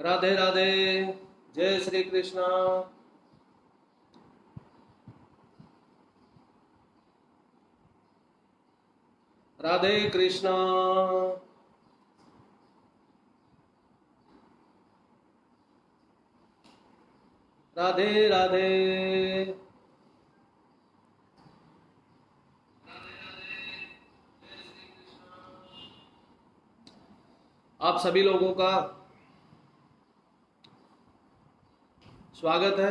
राधे राधे। जय श्री कृष्णा। राधे कृष्णा। राधे राधे। आप सभी लोगों का स्वागत है।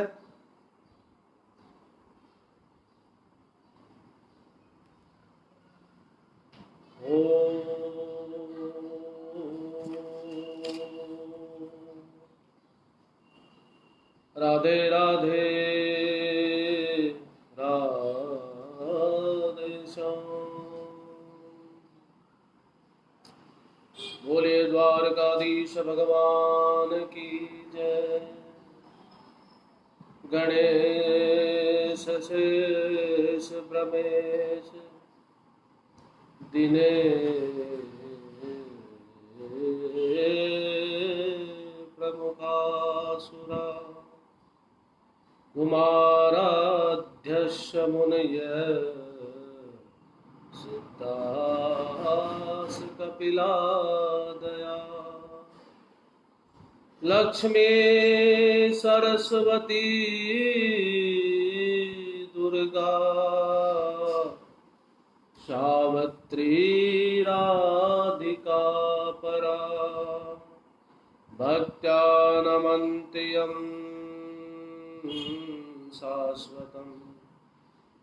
राधे राधे। राधे श्याम। बोले द्वारकाधीश भगवान की जय। गणेश शेष ब्रह्मेश दिनेश प्रमुखासुरा कुमाराध्यक्ष मुनय सिद्धास कपिलादया लक्ष्मी सरस्वती दुर्गा सावित्री राधिका परा भक्त्यानमन्त्यं शाश्वतं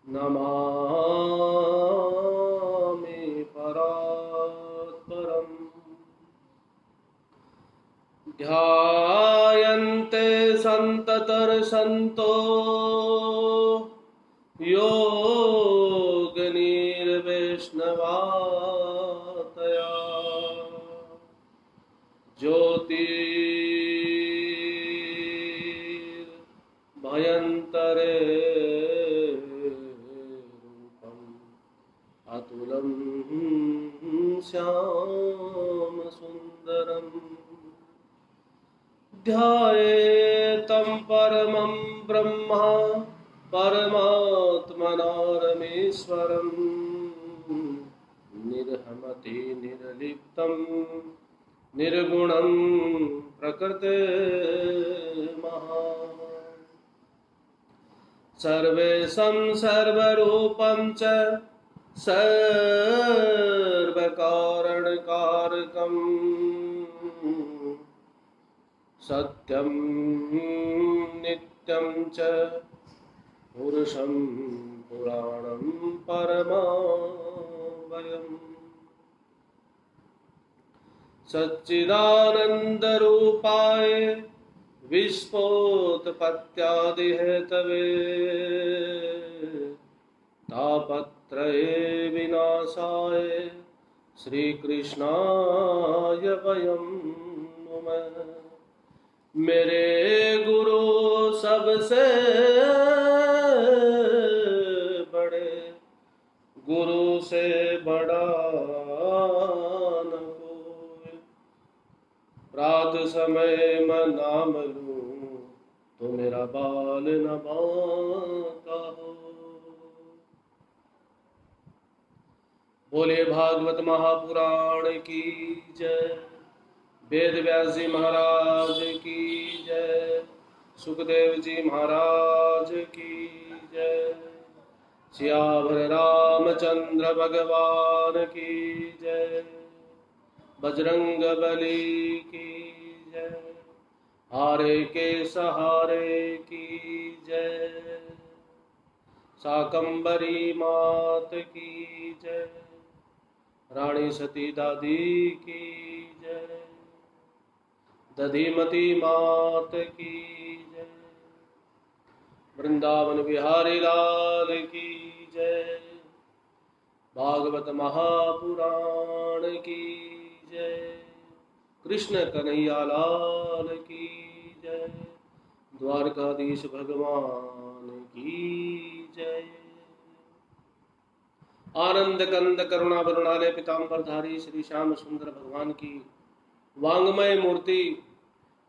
नमामि परात्परम्। ध्यायन्ते सन्ततरसन्तो योगिनीर्वैष्णवातया ज्योतिर्भयन्तरे रूपम् अतुलं श्यामसुन्दरम्। ध्यायेतं परमं ब्रह्म परमात्मनारमेश्वरं निर्हमति निर्लिप्तं निर्गुणं प्रकृते महा सर्वेशं सर्वरूपं च सर्वकारणकारकम् सत्यं नित्यं च पुरुषं पुराणं परमावयम् सच्चिदानन्दरूपाय विश्वोत्पत्त्यादिहेतवे तापत्रये विनाशाय श्रीकृष्णाय वयं नुमः। मेरे गुरु सबसे बड़े, गुरु से बड़ा न कोई। रात समय मैं नाम लूं तो मेरा बाल न बांका हो। बोले भागवत महापुराण की जय। वेद व्यास जी महाराज की जय। सुखदेव जी महाराज की जय। सियावर रामचंद्र भगवान की जय। बजरंग बली की जय। हारे के सहारे की जय। शाकंभरी मात की जय। रानी सती दादी की जय। दधिमती मात की जय। वृंदावन बिहारी लाल की जय। भागवत महापुराण की जय। कृष्ण कन्हैया लाल की जय। द्वारकाधीश भगवान की जय। आनंद कंद करुणा वरुणालय पीताम्बरधारी श्री श्याम सुंदर भगवान की वांगमय मूर्ति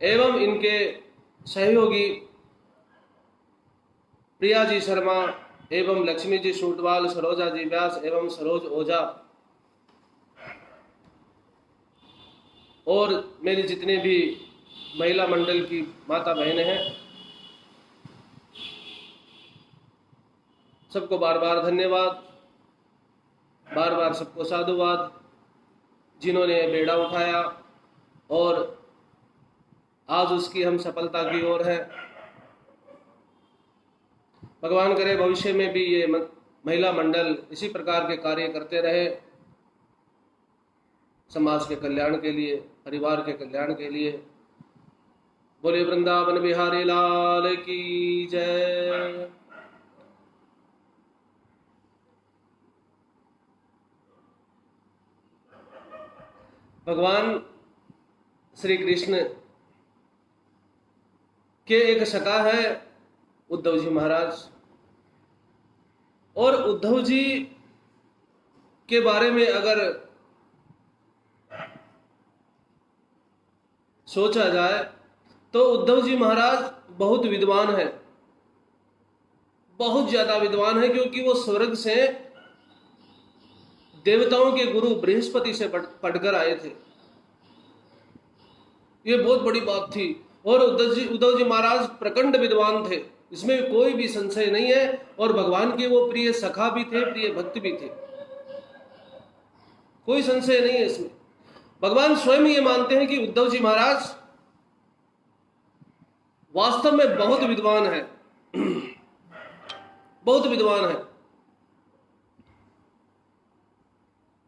एवं इनके सहयोगी प्रिया जी शर्मा एवं लक्ष्मी जी सूटवाल, सरोजा जी व्यास एवं सरोज ओझा और मेरी जितने भी महिला मंडल की माता बहनें हैं, सबको बार बार धन्यवाद, बार बार सबको साधुवाद, जिन्होंने बेड़ा उठाया और आज उसकी हम सफलता की ओर हैं। भगवान करे भविष्य में भी ये महिला मंडल इसी प्रकार के कार्य करते रहे, समाज के कल्याण के लिए, परिवार के कल्याण के लिए। बोले वृंदावन बिहारी लाल की जय। भगवान श्री कृष्ण के एक सखा है उद्धव जी महाराज, और उद्धव जी के बारे में अगर सोचा जाए तो उद्धव जी महाराज बहुत विद्वान है, बहुत ज्यादा विद्वान है, क्योंकि वो स्वर्ग से देवताओं के गुरु बृहस्पति से पढ़कर आए थे। ये बहुत बड़ी बात थी। और उद्धव जी महाराज प्रचंड विद्वान थे, इसमें कोई भी संशय नहीं है। और भगवान के वो प्रिय सखा भी थे, प्रिय भक्त भी थे, कोई संशय नहीं है इसमें। भगवान स्वयं ये मानते हैं कि उद्धव जी महाराज वास्तव में बहुत विद्वान है, बहुत विद्वान है।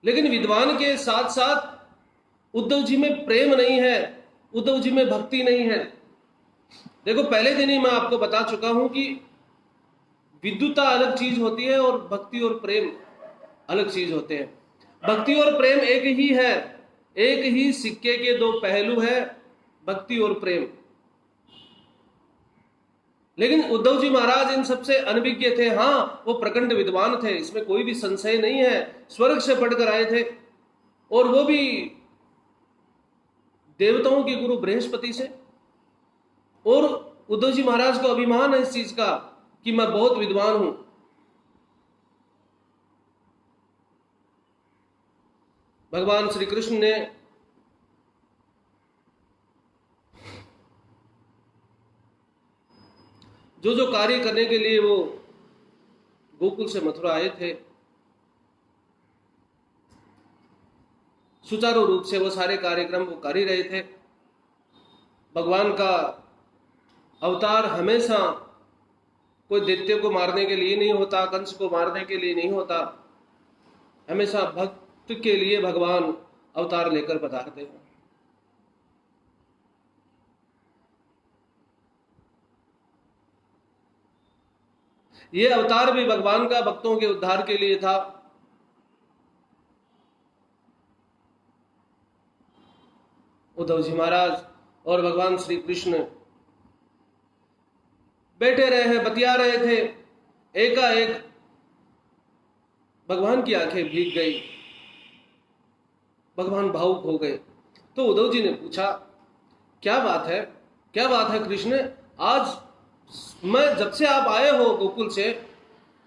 लेकिन विद्वान के साथ साथ उद्धव जी में प्रेम नहीं है, उद्धव जी में भक्ति नहीं है। देखो, पहले दिन ही मैं आपको बता चुका हूं कि विद्युता अलग चीज होती है और भक्ति और प्रेम अलग चीज होते हैं। भक्ति और प्रेम एक ही है, एक ही सिक्के के दो पहलू है, भक्ति और प्रेम। लेकिन उद्धव जी महाराज इन सबसे अनभिज्ञ थे। हाँ, वो प्रचंड विद्वान थे, इसमें कोई भी संशय नहीं है। स्वर्ग से पढ़कर आए थे, और वो भी देवताओं के गुरु बृहस्पति से। और उद्धव जी महाराज को अभिमान है इस चीज का कि मैं बहुत विद्वान हूं। भगवान श्री कृष्ण ने जो जो कार्य करने के लिए वो गोकुल से मथुरा आए थे, सुचारू रूप से वो सारे कार्यक्रम वो कर ही रहे थे। भगवान का अवतार हमेशा कोई दैत्य को मारने के लिए नहीं होता, कंस को मारने के लिए नहीं होता, हमेशा भक्त के लिए भगवान अवतार लेकर पधारते हैं। ये अवतार भी भगवान का भक्तों के उद्धार के लिए था। उद्धव जी महाराज और भगवान श्री कृष्ण बैठे रहे हैं, बतिया रहे थे। एकाएक भगवान की आंखें भीग गई, भगवान भावुक हो गए। तो उद्धव जी ने पूछा, क्या बात है, क्या बात है कृष्ण? आज मैं जब से आप आए हो गोकुल से,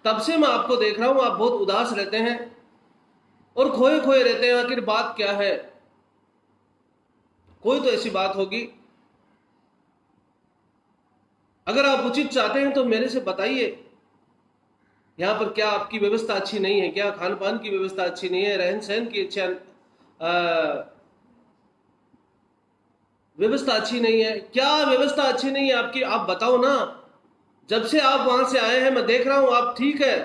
तब से मैं आपको देख रहा हूं, आप बहुत उदास रहते हैं और खोए खोए रहते हैं। आखिर बात क्या है? कोई तो ऐसी बात होगी, अगर आप उचित चाहते हैं तो मेरे से बताइए। यहां पर क्या आपकी व्यवस्था अच्छी नहीं है? क्या खान पान की व्यवस्था अच्छी नहीं है? रहन सहन की व्यवस्था अच्छी नहीं है? क्या व्यवस्था अच्छी नहीं है आपकी? आप बताओ ना। जब से आप वहां से आए हैं मैं देख रहा हूं, आप ठीक है,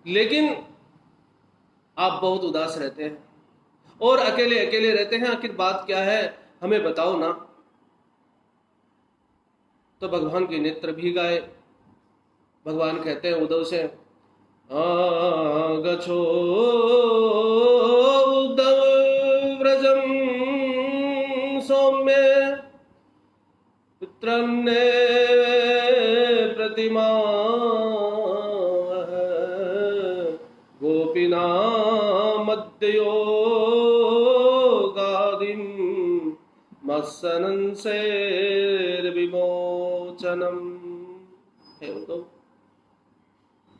लेकिन आप बहुत उदास रहते हैं और अकेले अकेले रहते हैं। आखिर बात क्या है, हमें बताओ ना। तो भगवान के नेत्र भीग आए। भगवान कहते हैं उद्धव से, गच्छो उद्धव व्रजम सौम्य पुत्रन्ने प्रतिमा गोपिना मद्यो गादिम मत्सनं से हे उद्धव,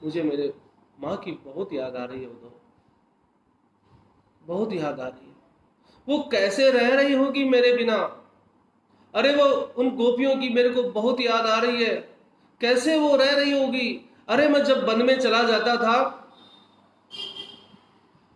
मुझे मेरे माँ की बहुत याद आ रही है उद्धव, बहुत याद आ रही है। वो कैसे रह रही होगी मेरे बिना। अरे वो उन गोपियों की मेरे को बहुत याद आ रही है, कैसे वो रह रही होगी। अरे मैं जब वन में चला जाता था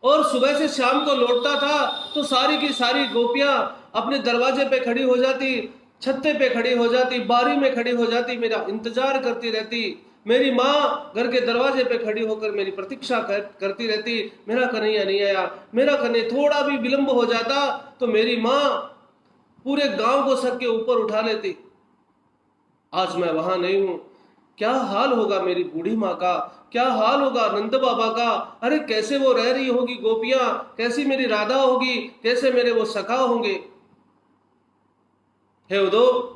और सुबह से शाम को लौटता था तो सारी की सारी गोपियां अपने दरवाजे पे खड़ी हो जाती, छत्ते पे खड़ी हो जाती, बारी में खड़ी हो जाती, मेरा इंतजार करती रहती। मेरी माँ घर के दरवाजे पे खड़ी होकर मेरी प्रतीक्षा करती रहती, मेरा कन्हैया नहीं आया, मेरा कन्हैया। थोड़ा भी विलंब हो जाता तो मेरी माँ पूरे गांव को सर के ऊपर उठा लेती। आज मैं वहां नहीं हूं, क्या हाल होगा मेरी बूढ़ी माँ का, क्या हाल होगा नंद बाबा का। अरे कैसे वो रह रही होगी गोपियां, कैसी मेरी राधा होगी, कैसे मेरे वो सखा होंगे। हे उद्धव,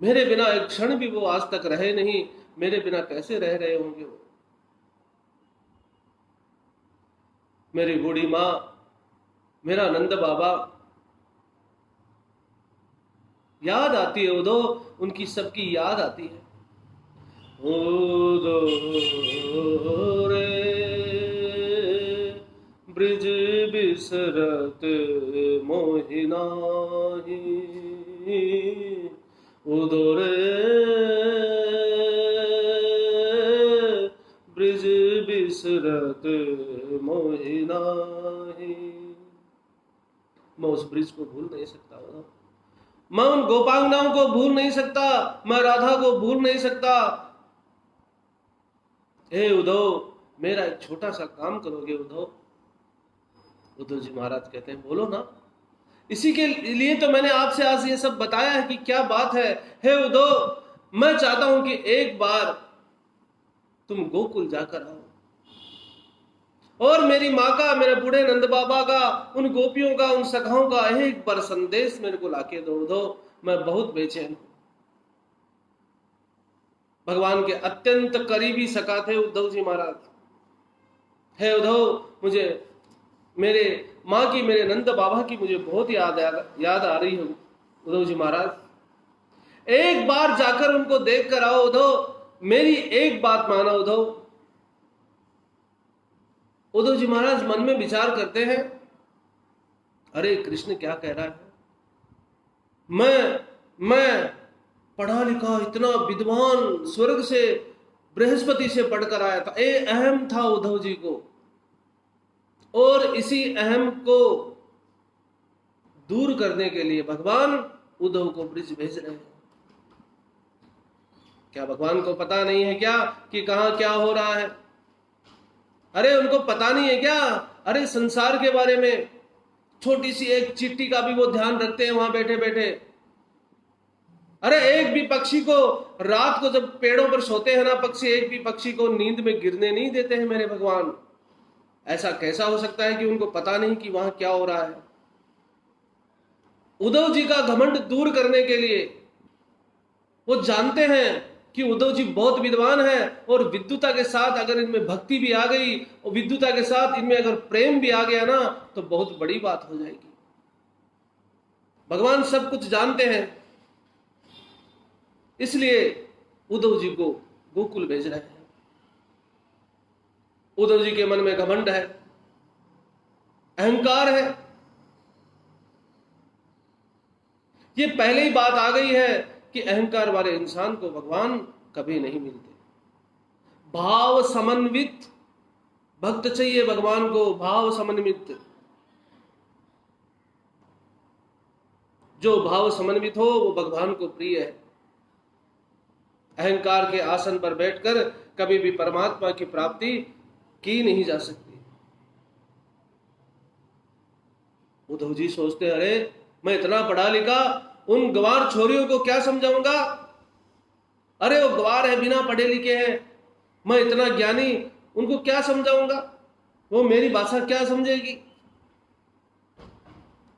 मेरे बिना एक क्षण भी वो आज तक रहे नहीं, मेरे बिना कैसे रह रहे होंगे वो। मेरी बूढ़ी माँ, मेरा नंद बाबा, याद आती है उद्धव, उनकी सबकी याद आती है। उद्धव रे ब्रिज बिसरत मोहि नाहि, उद्धव रे ब्रिज बिसरत मोहि नाहि। मैं उस ब्रिज को भूल नहीं सकता, मैं उन गोपांगनाओं को भूल नहीं सकता, मैं राधा को भूल नहीं सकता। हे उद्धव, मेरा एक छोटा सा काम करोगे उद्धव। उद्धव जी महाराज कहते हैं बोलो ना। इसी के लिए तो मैंने आपसे आज ये सब बताया है कि क्या बात है। हे उद्धव, मैं चाहता हूं कि एक बार तुम गोकुल जाकर आओ और मेरी माँ का, मेरे बूढ़े नंद बाबा का, उन गोपियों का, उन सखाओं का एक बार संदेश मेरे को लाके दो उद्धव। मैं बहुत बेचैन हूं। भगवान के अत्यंत करीबी सखा थे उद्धव जी महाराज। हे उद्धव, मुझे मेरे माँ की, मेरे नंद बाबा की मुझे बहुत याद आ रही है उद्धव जी महाराज। एक बार जाकर उनको देख कर आओ उद्धव, मेरी एक बात मानो उद्धव। उद्धव जी महाराज मन में विचार करते हैं, अरे कृष्ण क्या कह रहा है। मैं पढ़ा लिखा, इतना विद्वान, स्वर्ग से बृहस्पति से पढ़कर आया था, ये अहम था उद्धव जी को, और इसी अहम को दूर करने के लिए भगवान उद्धव को ब्रिज भेज रहे हैं। क्या भगवान को पता नहीं है क्या कि कहां क्या हो रहा है? अरे उनको पता नहीं है क्या? अरे संसार के बारे में छोटी सी एक चींटी का भी वो ध्यान रखते हैं वहां बैठे बैठे। अरे एक भी पक्षी को, रात को जब पेड़ों पर सोते हैं ना पक्षी, एक भी पक्षी को नींद में गिरने नहीं देते हैं मेरे भगवान। ऐसा कैसा हो सकता है कि उनको पता नहीं कि वहां क्या हो रहा है? उद्धव जी का घमंड दूर करने के लिए वो जानते हैं कि उद्धव जी बहुत विद्वान है, और विद्युता के साथ अगर इनमें भक्ति भी आ गई और विद्युता के साथ इनमें अगर प्रेम भी आ गया ना तो बहुत बड़ी बात हो जाएगी। भगवान सब कुछ जानते हैं, इसलिए उद्धव जी को गोकुल भेज रहे हैं। उद्धव जी के मन में घमंड है, अहंकार है। ये पहले ही बात आ गई है कि अहंकार वाले इंसान को भगवान कभी नहीं मिलते। भाव समन्वित भक्त चाहिए भगवान को, भाव समन्वित। जो भाव समन्वित हो वो भगवान को प्रिय है। अहंकार के आसन पर बैठकर कभी भी परमात्मा की प्राप्ति की नहीं जा सकती। उद्धव जी सोचते, अरे मैं इतना पढ़ा लिखा, उन गवार छोरियों को क्या समझाऊंगा? अरे वो गवार है, बिना पढ़े लिखे हैं, मैं इतना ज्ञानी, उनको क्या समझाऊंगा? वो मेरी भाषा क्या समझेगी?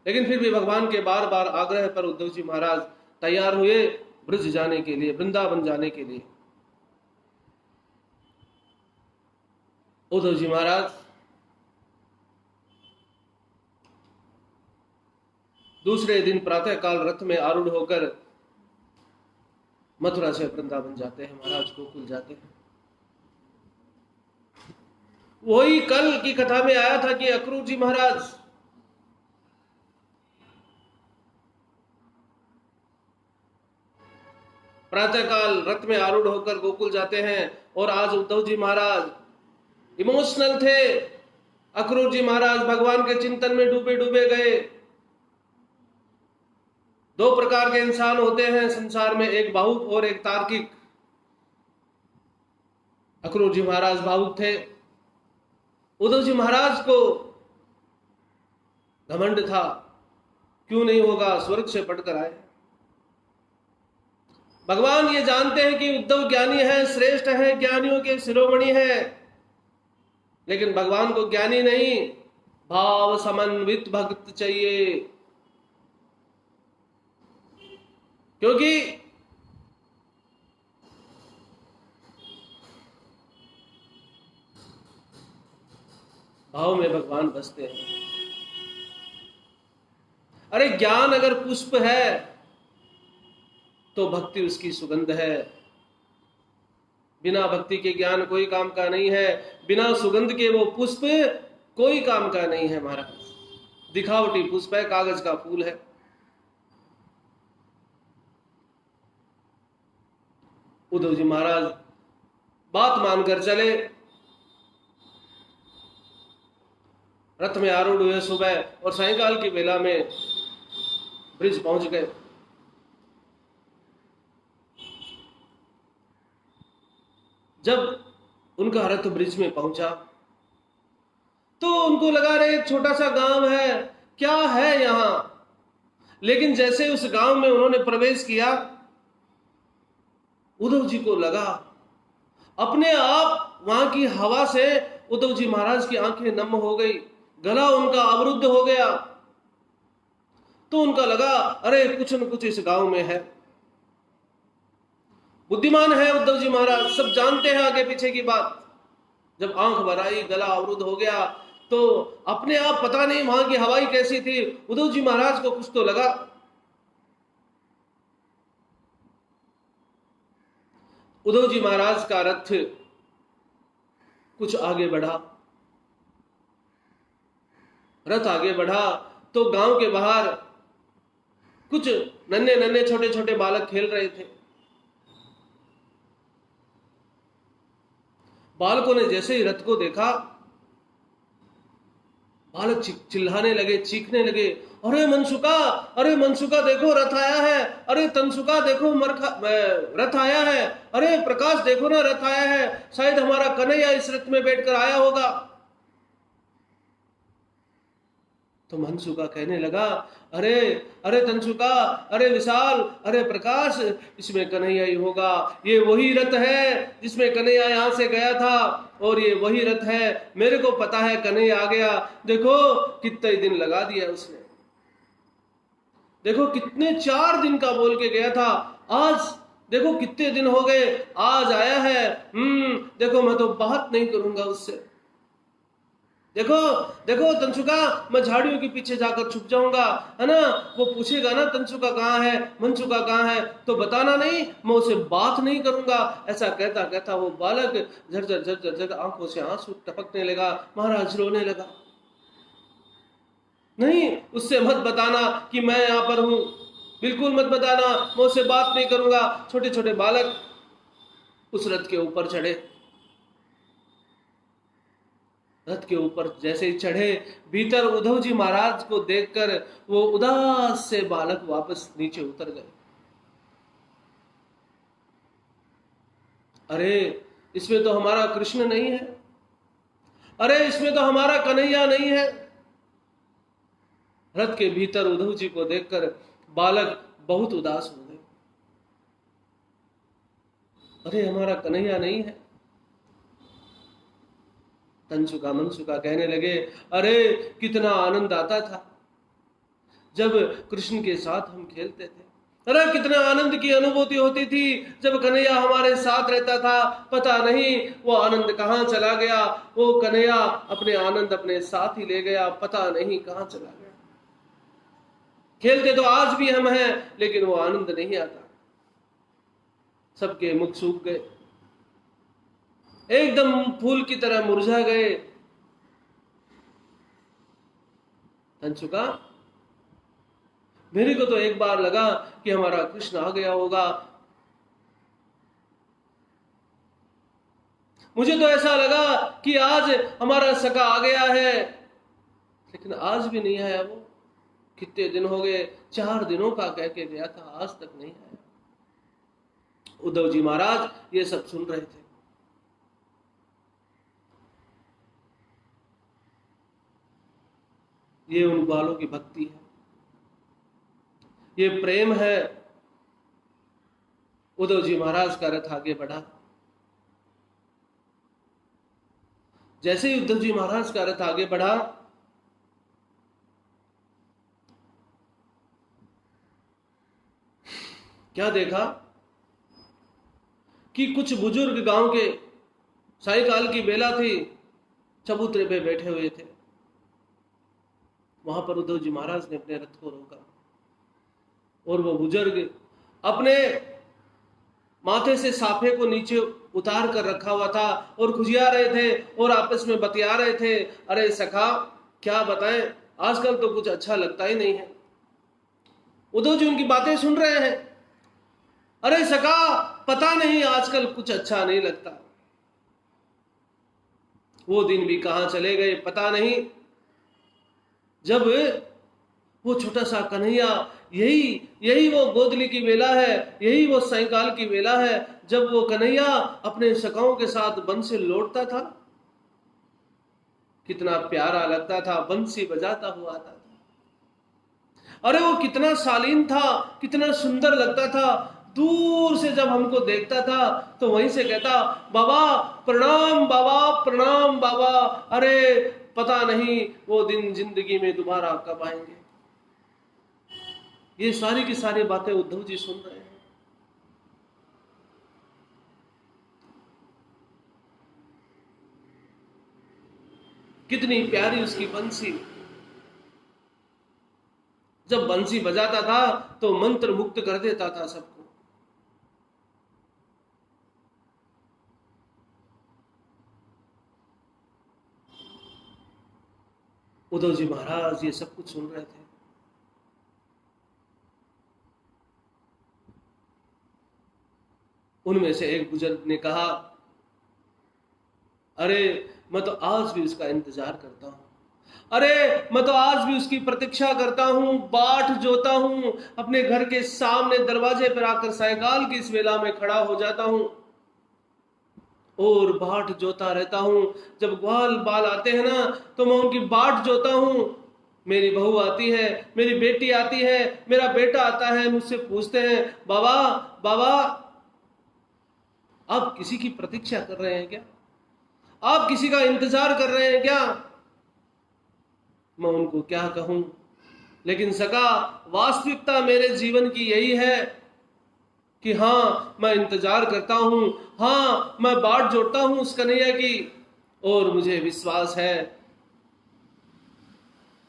लेकिन फिर भी भगवान के बार बार आग्रह पर उद्धव जी महाराज तैयार हुए ब्रज जाने के लिए, वृंदावन जाने के लिए। उद्धव जी महाराज दूसरे दिन प्रातः काल रथ में आरूढ़ होकर मथुरा से वृंदावन जाते हैं महाराज, गोकुल जाते हैं। वही कल की कथा में आया था कि अक्रूर जी महाराज प्रातःकाल रथ में आरूढ़ होकर गोकुल जाते हैं, और आज उद्धव जी महाराज इमोशनल थे। अक्रूर जी महाराज भगवान के चिंतन में डूबे डूबे गए। दो प्रकार के इंसान होते हैं संसार में, एक भावुक और एक तार्किक। अक्रूर जी महाराज भावुक थे। उद्धव जी महाराज को घमंड था, क्यों नहीं होगा, स्वर्ग से पढ़कर आए। भगवान ये जानते हैं कि उद्धव ज्ञानी है, श्रेष्ठ है, ज्ञानियों के शिरोमणि है, लेकिन भगवान को ज्ञानी नहीं, भाव समन्वित भक्त चाहिए। क्योंकि भाव में भगवान बसते हैं। अरे ज्ञान अगर पुष्प है तो भक्ति उसकी सुगंध है। बिना भक्ति के ज्ञान कोई काम का नहीं है, बिना सुगंध के वो पुष्प कोई काम का नहीं है महाराज। दिखावटी पुष्प है, कागज का फूल है। उद्धव जी महाराज बात मानकर चले, रथ में आरूढ़ हुए सुबह, और सायंकाल की बेला में ब्रिज पहुंच गए। जब उनका रथ ब्रिज में पहुंचा तो उनको लगा रहे छोटा सा गांव है, क्या है यहां। लेकिन जैसे उस गांव में उन्होंने प्रवेश किया, उद्धव जी को लगा अपने आप वहां की हवा से उद्धव जी महाराज की आंखें नम हो गई, गला उनका अवरुद्ध हो गया। तो उनका लगा अरे कुछ न कुछ इस गांव में है। बुद्धिमान है उद्धव जी महाराज, सब जानते हैं आगे पीछे की बात। जब आंख भर आई, गला अवरुद्ध हो गया, तो अपने आप पता नहीं वहां की हवाई कैसी थी, उद्धव जी महाराज को कुछ तो लगा। उद्धव जी महाराज का रथ कुछ आगे बढ़ा। रथ आगे बढ़ा तो गांव के बाहर कुछ नन्हे नन्हे छोटे छोटे बालक खेल रहे थे। बालकों ने जैसे ही रथ को देखा, बालक चिल्लाने लगे, चीखने लगे, अरे मनसुका देखो रथ आया है, अरे तनसुका देखो रथ आया है, अरे प्रकाश देखो ना रथ आया है, शायद हमारा कन्हैया इस रथ में बैठकर आया होगा। तो मनसुका कहने लगा, अरे तनसुका, अरे विशाल, अरे प्रकाश, इसमें कन्हैया ही होगा। ये वही रथ है जिसमें कन्हैया यहां से गया था, और ये वही रथ है, मेरे को पता है कन्हैया आ गया। देखो कितने दिन लगा दिया उसने, देखो कितने 4 दिन का बोल के गया था, आज देखो कितने दिन हो गए, आज आया है। देखो मैं तो बात नहीं करूंगा उससे। देखो तनसुका, मैं झाड़ियों के पीछे जाकर छुप जाऊंगा, है ना। वो पूछेगा ना तनसुका कहाँ है, मनसुका कहाँ है, तो बताना नहीं, मैं उसे बात नहीं करूंगा। ऐसा कहता कहता वो बालक झरझर झरझर झर आंखों से आंसू टपकने लगा। महाराज रोने लगा, नहीं उससे मत बताना कि मैं यहां पर हूं, बिल्कुल मत बताना, मैं उससे बात नहीं करूंगा। छोटे छोटे बालक उस रथ के ऊपर चढ़े। रथ के ऊपर जैसे ही चढ़े, भीतर उद्धव जी महाराज को देखकर वो उदास से बालक वापस नीचे उतर गए। अरे इसमें तो हमारा कृष्ण नहीं है, अरे इसमें तो हमारा कन्हैया नहीं है। रथ के भीतर उद्धव जी को देखकर बालक बहुत उदास हो गए। अरे हमारा कन्हैया नहीं है। तनसुका मनसुका कहने लगे, अरे कितना आनंद आता था जब कृष्ण के साथ हम खेलते थे, अरे कितने आनंद की अनुभूति होती थी जब कन्हैया हमारे साथ रहता था। पता नहीं वो आनंद कहां चला गया, वो कन्हैया अपने आनंद अपने साथ ही ले गया, पता नहीं कहां चला गया। खेलते तो आज भी हम हैं, लेकिन वो आनंद नहीं आता। सबके मुख सूख गए, एकदम फूल की तरह मुरझा गए। अंशुका, मेरे को तो एक बार लगा कि हमारा कृष्ण आ गया होगा, मुझे तो ऐसा लगा कि आज हमारा सखा आ गया है, लेकिन आज भी नहीं आया वो। कितने दिन हो गए, 4 दिनों का कह के गया था, आज तक नहीं आया। उद्धव जी महाराज ये सब सुन रहे थे। ये उन बालों की भक्ति है, ये प्रेम है। उद्धव जी महाराज का रथ आगे बढ़ा। जैसे ही उद्धव जी महाराज का रथ आगे बढ़ा, क्या देखा कि कुछ बुजुर्ग गांव के, सायकाल की बेला थी, चबूतरे पे बैठे हुए थे। वहां पर उद्धव जी महाराज ने अपने रथ को रोका और वो बुजुर्ग अपने माथे से साफे को नीचे उतार कर रखा हुआ था और खुजिया रहे थे और आपस में बतिया रहे थे। अरे सखा, क्या बताएं, आजकल तो कुछ अच्छा लगता ही नहीं है। उद्धव जी उनकी बातें सुन रहे हैं। अरे सखा, पता नहीं आजकल कुछ अच्छा नहीं लगता। वो दिन भी कहां चले गए पता नहीं, जब वो छोटा सा कन्हैया, यही वो गोदली की वेला है, यही वो सायंकाल की वेला है जब वो कन्हैया अपने सखाओं के साथ बंसी लौटता था। कितना प्यारा लगता था, बंसी बजाता हुआ आता था। अरे वो कितना शालीन था, कितना सुंदर लगता था। दूर से जब हमको देखता था तो वहीं से कहता, बाबा प्रणाम, बाबा प्रणाम, बाबा। अरे पता नहीं वो दिन जिंदगी में दोबारा कब आएंगे। ये सारी की सारी बातें उद्धव जी सुन रहे हैं। कितनी प्यारी उसकी बंसी। जब बंसी बजाता था तो मंत्र मुक्त कर देता था सबको। उद्धव जी महाराज ये सब कुछ सुन रहे थे। उनमें से एक बुजुर्ग ने कहा, अरे मैं तो आज भी उसका इंतजार करता हूं, अरे मैं तो आज भी उसकी प्रतीक्षा करता हूं, बाट जोता हूं, अपने घर के सामने दरवाजे पर आकर सायकाल की इस वेला में खड़ा हो जाता हूं और बाट जोता रहता हूं। जब ग्वाल बाल आते हैं ना तो मैं उनकी बाट जोता हूं। मेरी बहू आती है, मेरी बेटी आती है, मेरा बेटा आता है, मुझसे पूछते हैं, बाबा बाबा आप किसी की प्रतीक्षा कर रहे हैं क्या, आप किसी का इंतजार कर रहे हैं क्या। मैं उनको क्या कहूं, लेकिन सका वास्तविकता मेरे जीवन की यही है कि हाँ मैं इंतजार करता हूं, हाँ मैं बाट जोड़ता हूं उस कन्हैया की, और मुझे विश्वास है,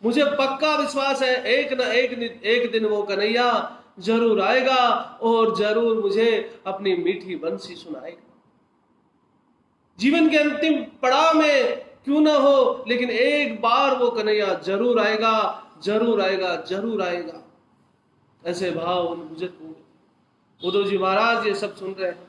मुझे पक्का विश्वास है, एक दिन वो कन्हैया जरूर आएगा और जरूर मुझे अपनी मीठी बंसी सुनाएगा। जीवन के अंतिम पड़ाव में क्यों ना हो, लेकिन एक बार वो कन्हैया जरूर आएगा, जरूर आएगा, जरूर आएगा। ऐसे भाव उन बुजुर्ग होंगे। उद्धव जी महाराज ये सब सुन रहे हैं।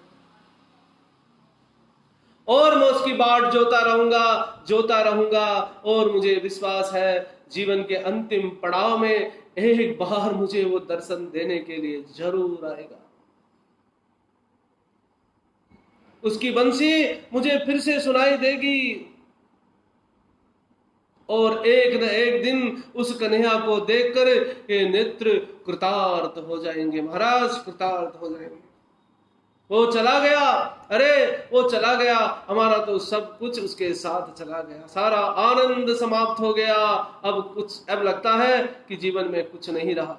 और मैं उसकी बाट जोता रहूंगा और मुझे विश्वास है जीवन के अंतिम पड़ाव में एक बार मुझे वो दर्शन देने के लिए जरूर आएगा। उसकी बंसी मुझे फिर से सुनाई देगी और एक न एक दिन उस कन्हैया को देखकर ये नेत्र कृतार्थ हो जाएंगे, महाराज कृतार्थ हो जाएंगे। वो चला गया, अरे वो चला गया, हमारा तो सब कुछ उसके साथ चला गया, सारा आनंद समाप्त हो गया। अब लगता है कि जीवन में कुछ नहीं रहा।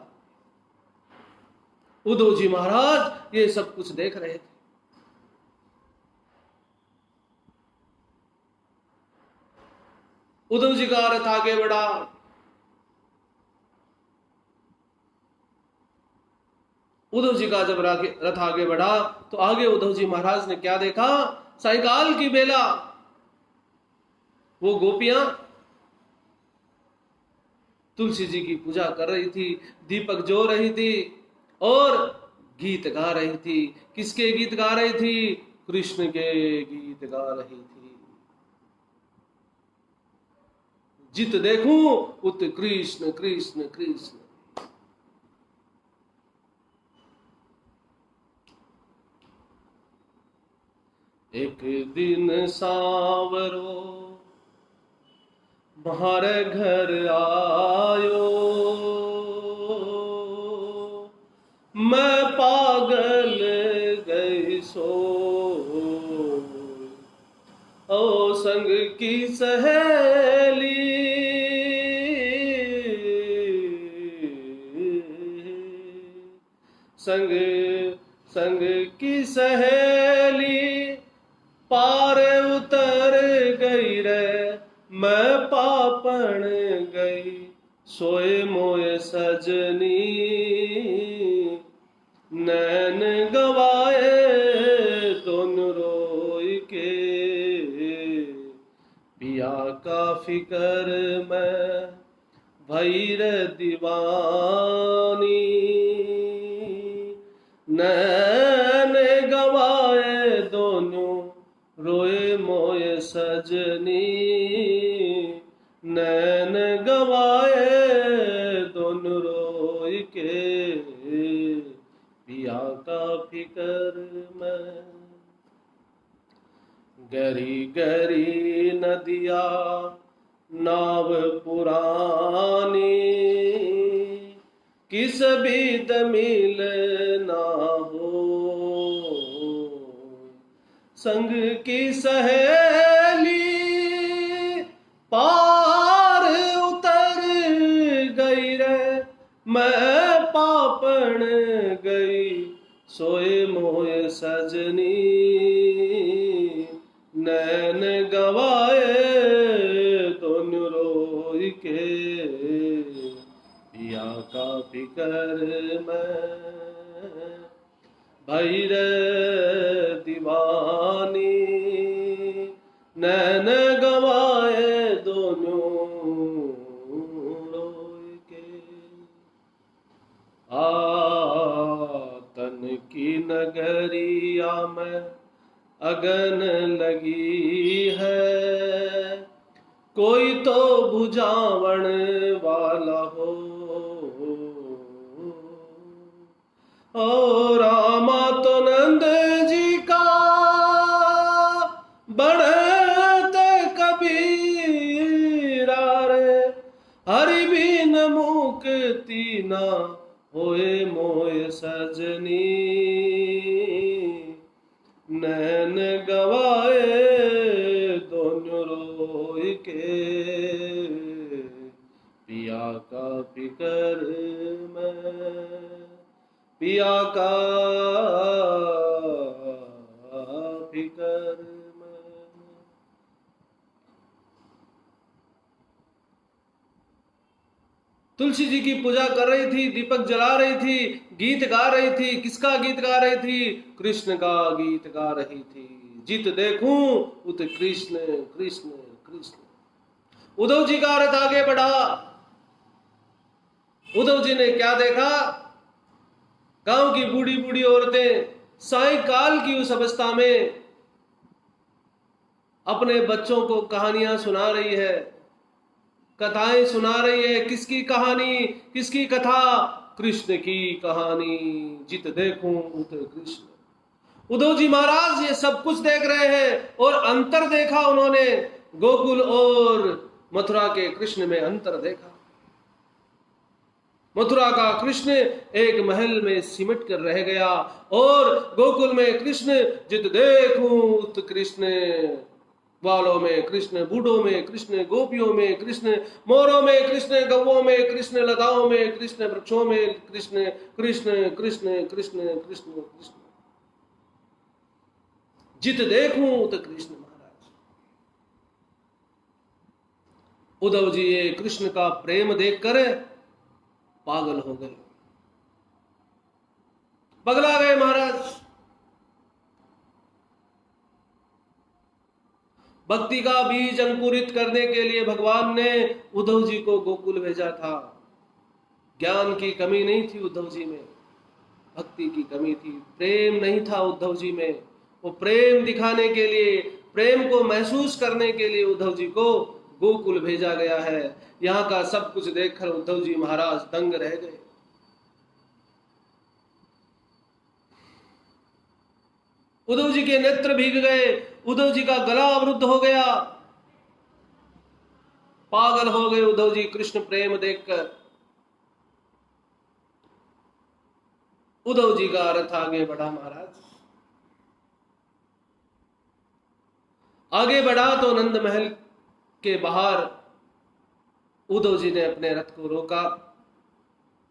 उद्धव जी महाराज ये सब कुछ देख रहे थे। उद्धव जी का रथ आगे बढ़ा। उद्धव जी का जब रथ आगे बढ़ा तो आगे उद्धव जी महाराज ने क्या देखा? सायंकाल की बेला वो गोपियां तुलसी जी की पूजा कर रही थी, दीपक जो रही थी और गीत गा रही थी। किसके गीत गा रही थी? कृष्ण के गीत गा रही थी। जित देखूं उत कृष्ण कृष्ण कृष्ण। एक दिन सांवरो म्हारे घर आयो, मैं पागल गई सो, ओ संग की सहेली संग संग की सहेली पार उतर गई रे, मैं पापण गई सोए मोए सजनी, नैन गवाए दोनों रोई के, पिया का फिकर में भैर दीवानी, नैन गवाए दोनों रोए मोए सजनी, नैन गवाए दोनों रोई के, पिया का फिकर में। गरी गरी नदिया नाव पुरानी, किस बीत मिल ना हो, संग की सहेली पार उतर गई रे, मैं पापण गई सोए मोए सजनी, नैन गवाए दोनों रोई के, पिया का फिकर में भैर दीवानी, नैन गवाए दोनों रोई के। तन की नगरिया में अगन लगी है, कोई तो बुझावण वाला हो, ओ रामा तो नंद जी का बढ़ते कबीरा रे, हरि बिन मुक्ति ना होए मोए सजनी, नैन गवाए दोनों रोई के, पिया का फिकर में, पिया का फिकर में। तुलसी जी की पूजा कर रही थी, दीपक जला रही थी, गीत गा रही थी। किसका गीत गा रही थी? कृष्ण का गीत गा रही थी। जित देखूं उत कृष्ण कृष्ण कृष्ण। उद्धव जी का रथ आगे बढ़ा। उद्धव जी ने क्या देखा? गांव की बूढ़ी बूढ़ी औरतें सायंकाल की उस अवस्था में अपने बच्चों को कहानियां सुना रही है, कथाएं सुना रही है। किसकी कहानी, किसकी कथा? कृष्ण की कहानी। जित देखूं उत कृष्ण। उद्धव जी महाराज ये सब कुछ देख रहे हैं और अंतर देखा उन्होंने। गोकुल और मथुरा के कृष्ण में अंतर देखा। मथुरा का कृष्ण एक महल में सिमट कर रह गया और गोकुल में कृष्ण जित देखूं उत कृष्ण। ग्वालों में कृष्ण, बूढ़ों में कृष्ण, गोपियों में कृष्ण, मोरों में कृष्ण, गौओं में कृष्ण, लताओं में कृष्ण, वृक्षों में कृष्ण, कृष्ण कृष्ण कृष्ण कृष्ण कृष्ण। जित देखूं उत कृष्ण। महाराज उद्धव जी ये कृष्ण का प्रेम देखकर पागल हो गए। पगला गए महाराज। भक्ति का बीज अंकुरित करने के लिए भगवान ने उद्धव जी को गोकुल भेजा था। ज्ञान की कमी नहीं थी उद्धव जी में, भक्ति की कमी थी, प्रेम नहीं था उद्धव जी में। वो प्रेम दिखाने के लिए, प्रेम को महसूस करने के लिए उद्धव जी को गोकुल भेजा गया है। यहाँ का सब कुछ देखकर उद्धव जी महाराज दंग रह गए। उद्धव जी के नेत्र भीग गए, उद्धव जी का गला अवरुद्ध हो गया, पागल हो गए उद्धव जी कृष्ण प्रेम देखकर। उद्धव जी का रथ आगे बढ़ा महाराज। आगे बढ़ा तो नंद महल के बाहर उद्धव जी ने अपने रथ को रोका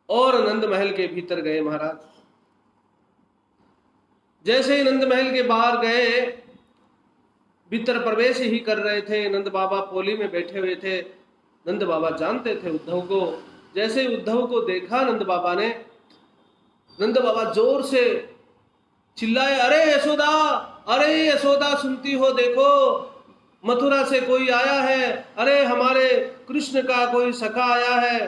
और नंद महल के भीतर गए महाराज। जैसे ही नंद महल के बाहर गए, भीतर प्रवेश ही कर रहे थे, नंद बाबा पोली में बैठे हुए थे। नंद बाबा जानते थे उद्धव को। जैसे ही उद्धव को देखा नंद बाबा ने, नंद बाबा जोर से चिल्लाए, अरे यशोदा, अरे यशोदा सुनती हो, देखो मथुरा से कोई आया है, अरे हमारे कृष्ण का कोई सखा आया है।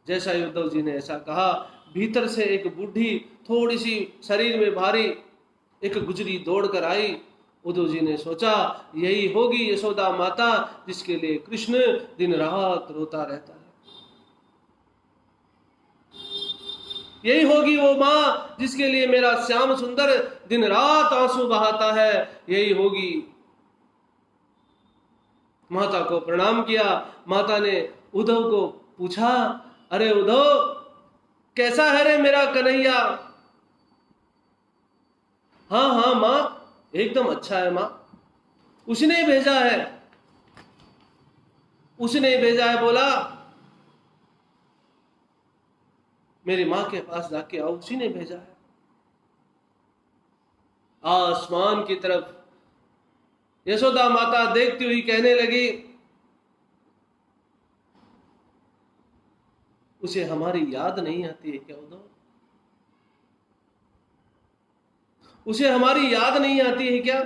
जैसा ही उद्धव जी ने ऐसा कहा, भीतर से एक बूढ़ी, थोड़ी सी शरीर में भारी एक गुजरी दौड़ कर आई। उद्धव जी ने सोचा यही होगी यशोदा माता जिसके लिए कृष्ण दिन रात रोता रहता है, यही होगी वो माँ जिसके लिए मेरा श्याम सुंदर दिन रात आंसू बहाता है, यही होगी। माता को प्रणाम किया। माता ने उद्धव को पूछा, अरे उद्धव कैसा है रे मेरा कन्हैया? हाँ हाँ माँ, एकदम अच्छा है माँ, उसने भेजा है, उसने भेजा है, बोला मेरी माँ के पास जाके आओ, उसी ने भेजा है। आसमान की तरफ यशोदा माता देखती हुई कहने लगी, उसे हमारी याद नहीं आती है क्या उद्धव? उसे हमारी याद नहीं आती है क्या?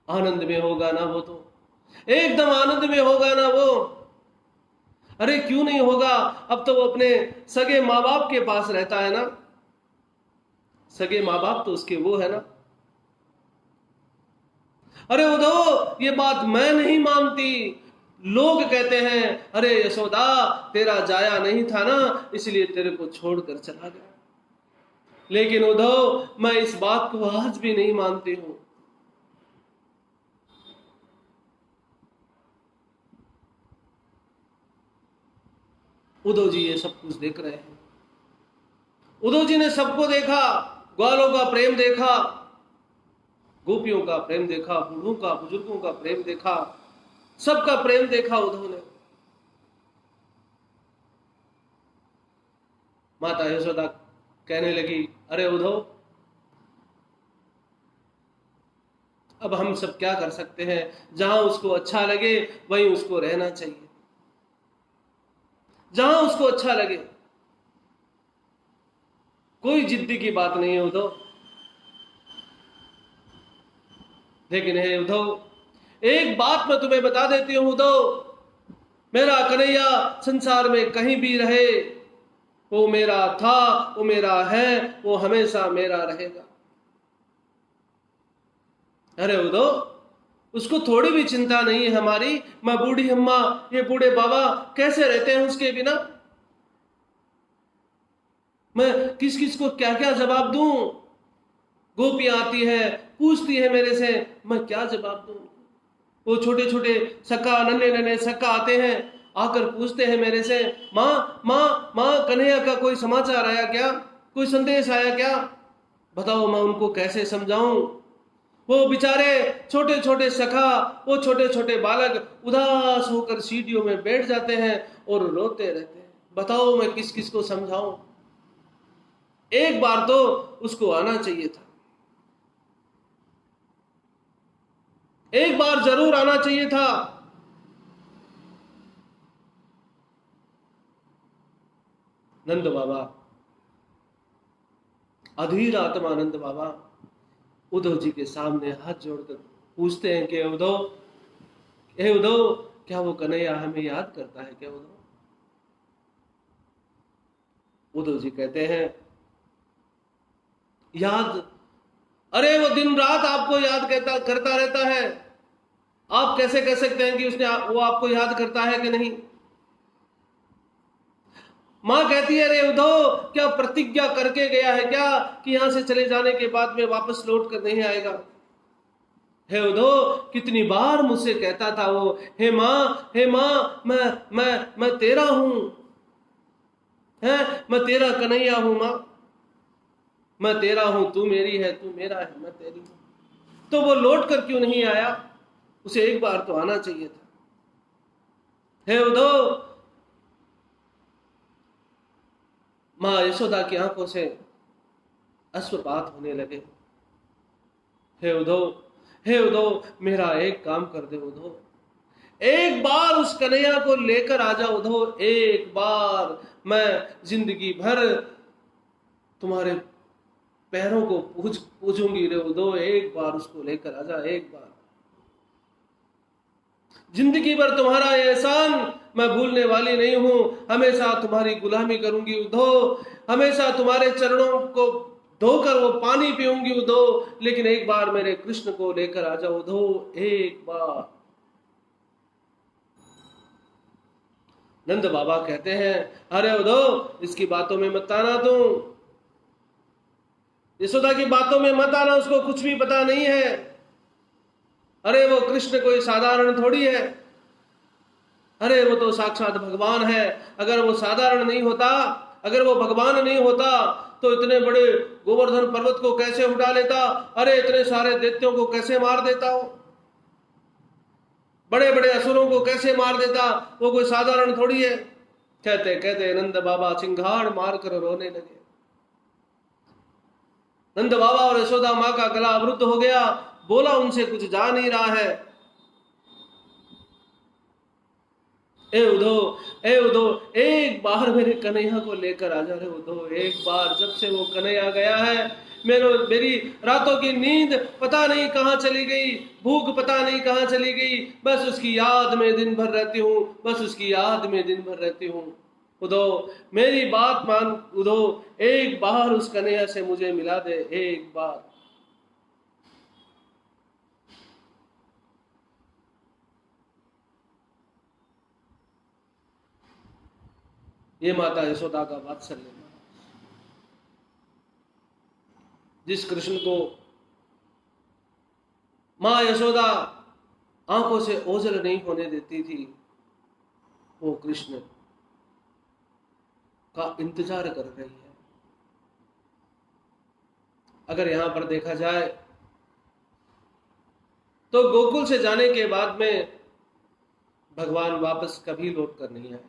आनंद में होगा ना वो, तो एकदम आनंद में होगा ना वो। अरे क्यों नहीं होगा, अब तो वो अपने सगे माँ बाप के पास रहता है ना, सगे माँ बाप तो उसके वो है ना। अरे उद्धव ये बात मैं नहीं मानती, लोग कहते हैं अरे यशोदा तेरा जाया नहीं था ना, इसलिए तेरे को छोड़कर चला गया। लेकिन उद्धव मैं इस बात को आज भी नहीं मानती हूं। उद्धव जी ये सब कुछ देख रहे हैं। उद्धव जी ने सबको देखा, ग्वालों का प्रेम देखा, गोपियों का प्रेम देखा, बूढ़ों का, बुजुर्गों का प्रेम देखा, सबका प्रेम देखा उद्धव ने। माता यशोदा कहने लगी, अरे उद्धव अब हम सब क्या कर सकते हैं, जहां उसको अच्छा लगे वहीं उसको रहना चाहिए, जहां उसको अच्छा लगे, कोई जिद्दी की बात नहीं है उद्धव। लेकिन हे उद्धव एक बात मैं तुम्हें बता देती हूं उद्धव, मेरा कन्हैया संसार में कहीं भी रहे, वो मेरा था, वो मेरा है, वो हमेशा मेरा रहेगा। अरे उद्धव उसको थोड़ी भी चिंता नहीं है हमारी, मैं बूढ़ी अम्मा, ये बूढ़े बाबा कैसे रहते हैं उसके बिना, मैं किस किस को क्या क्या जवाब दूं। गोपियां आती है, पूछती है मेरे से, मैं क्या जवाब दूं। वो छोटे छोटे सक्का, नन्हे नन्हे सक्का आते हैं, आकर पूछते हैं मेरे से, माँ माँ माँ कन्हैया का कोई समाचार आया क्या, कोई संदेश आया क्या? बताओ मैं उनको कैसे समझाऊं। वो बेचारे छोटे छोटे सखा, वो छोटे छोटे बालक उदास होकर सीढ़ियों में बैठ जाते हैं और रोते रहते हैं। बताओ मैं किस किस को समझाऊं। एक बार तो उसको आना चाहिए था, एक बार जरूर आना चाहिए था। नंद बाबा अधीर आत्मानंद बाबा उद्धव जी के सामने हाथ जोड़कर पूछते हैं कि उद्धव, हे उद्धव, क्या वो कन्हैया हमें याद करता है क्या उद्धव? उद्धव जी कहते हैं, याद? अरे वो दिन रात आपको याद करता रहता है। आप कैसे कह सकते हैं कि वो आपको याद करता है कि नहीं? मां कहती है, अरे उद्धव, क्या प्रतिज्ञा करके गया है क्या कि यहां से चले जाने के बाद में वापस लौट कर नहीं आएगा? हे उद्धव, कितनी बार मुझसे कहता था वो, हे मां, हे मां, मैं तेरा हूं, है, मैं तेरा कन्हैया हूं मां, मैं तेरा हूं, तू मेरी है, तू मेरा है, मैं तेरी हूं। तो वो लौट कर क्यों नहीं आया? उसे एक बार तो आना चाहिए था। हे उद्धव, मां यशोदा की आंखों से अश्रुपात होने लगे। हे उद्धव, हे उद्धव, मेरा एक काम कर दे उद्धव, एक बार उस कन्हैया को लेकर आ जा उद्धव, एक बार। मैं जिंदगी भर तुम्हारे पैरों को पूजूंगी रे उद्धव, एक बार उसको लेकर आ जा, एक बार। जिंदगी भर तुम्हारा एहसान मैं भूलने वाली नहीं हूं, हमेशा तुम्हारी गुलामी करूंगी उद्धव, हमेशा तुम्हारे चरणों को धोकर वो पानी पीऊंगी उद्धव, लेकिन एक बार मेरे कृष्ण को लेकर आ जाओ उद्धव, एक बार। नंद बाबा कहते हैं, अरे उद्धव, इसकी बातों में मत आना, तू यशोदा की बातों में मत आना, उसको कुछ भी पता नहीं है। अरे वो कृष्ण कोई साधारण थोड़ी है, अरे वो तो साक्षात भगवान है। अगर वो साधारण नहीं होता, अगर वो भगवान नहीं होता, तो इतने बड़े गोवर्धन पर्वत को कैसे उठा लेता? अरे इतने सारे दैत्यों को कैसे मार देता? हो बड़े बड़े असुरों को कैसे मार देता? वो कोई साधारण थोड़ी है। कहते कहते नंद बाबा चिंगाड़ मारकर रोने लगे। नंद बाबा और यशोदा मां का गला अवरुद्ध हो गया, बोला उनसे कुछ जा नहीं रहा है। ए उद्धव, ए उद्धव, एक बार मेरे कन्हैया को लेकर आ जा रे उद्धव, एक बार। जब से वो कन्हैया गया है, मेरी रातों की नींद पता नहीं कहां चली गई, भूख पता नहीं कहां चली गई, बस उसकी याद में दिन भर रहती हूं, बस उसकी याद में दिन भर रहती हूं। उद्धव, मेरी बात मान उद्धव, एक बार उस कन्हैया से मुझे मिला दे, एक बार। ये माता यशोदा का वात्सल्य, जिस कृष्ण को मां यशोदा आंखों से ओझल नहीं होने देती थी, वो कृष्ण का इंतजार कर रही है। अगर यहां पर देखा जाए तो गोकुल से जाने के बाद में भगवान वापस कभी लौट कर नहीं आए।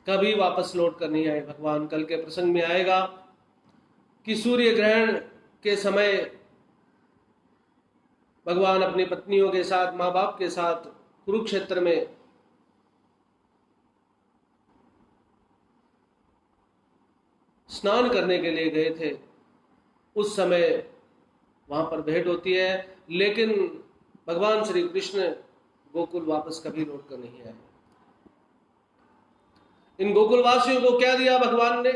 कभी वापस लौट कर नहीं आए भगवान। कल के प्रसंग में आएगा कि सूर्य ग्रहण के समय भगवान अपनी पत्नियों के साथ, मां बाप के साथ कुरुक्षेत्र में स्नान करने के लिए गए थे। उस समय वहां पर भेंट होती है, लेकिन भगवान श्री कृष्ण गोकुल वापस कभी लौट कर नहीं आए। इन गोकुलवासियों को क्या दिया भगवान ने?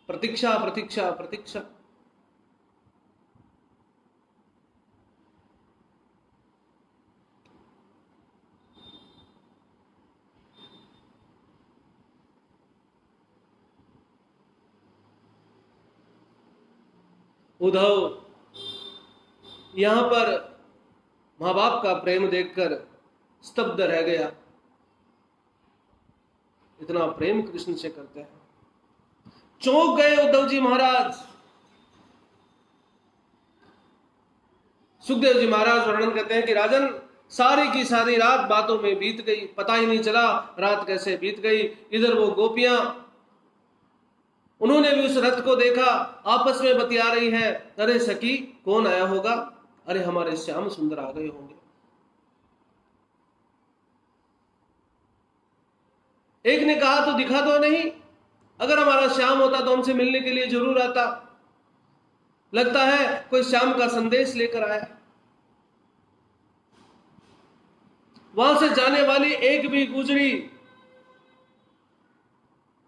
प्रतीक्षा, प्रतीक्षा, प्रतीक्षा। उद्धव यहां पर मां बाप का प्रेम देखकर स्तब्ध रह गया। इतना प्रेम कृष्ण से करते हैं, चौंक गए उद्धव जी महाराज। सुखदेव जी महाराज वर्णन करते हैं कि राजन, सारी की सारी रात बातों में बीत गई, पता ही नहीं चला रात कैसे बीत गई। इधर वो गोपियां, उन्होंने भी उस रथ को देखा, आपस में बतिया रही है, अरे सखी कौन आया होगा, अरे हमारे श्याम सुंदर आ गए होंगे। एक ने कहा तो दिखा दो नहीं, अगर हमारा श्याम होता तो हमसे मिलने के लिए जरूर आता, लगता है कोई श्याम का संदेश लेकर आया। वहां से जाने वाली एक भी गुजरी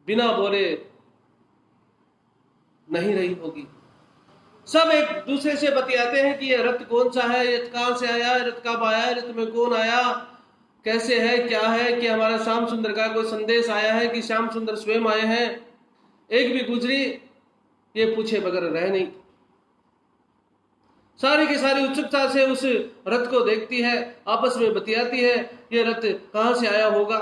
बिना बोले नहीं रही होगी। सब एक दूसरे से बतियाते हैं कि ये रथ कौन सा है, ये कहां से आया, रथ कब आया, रथ में कौन आया, कैसे है, क्या है, कि हमारा श्याम सुंदर का कोई संदेश आया है कि श्याम सुंदर स्वयं आए हैं। एक भी गुजरी ये पूछे बगैर रह नहीं। सारी की सारी उत्सुकता से उस रथ को देखती है, आपस में बतियाती है, ये रथ कहां से आया होगा।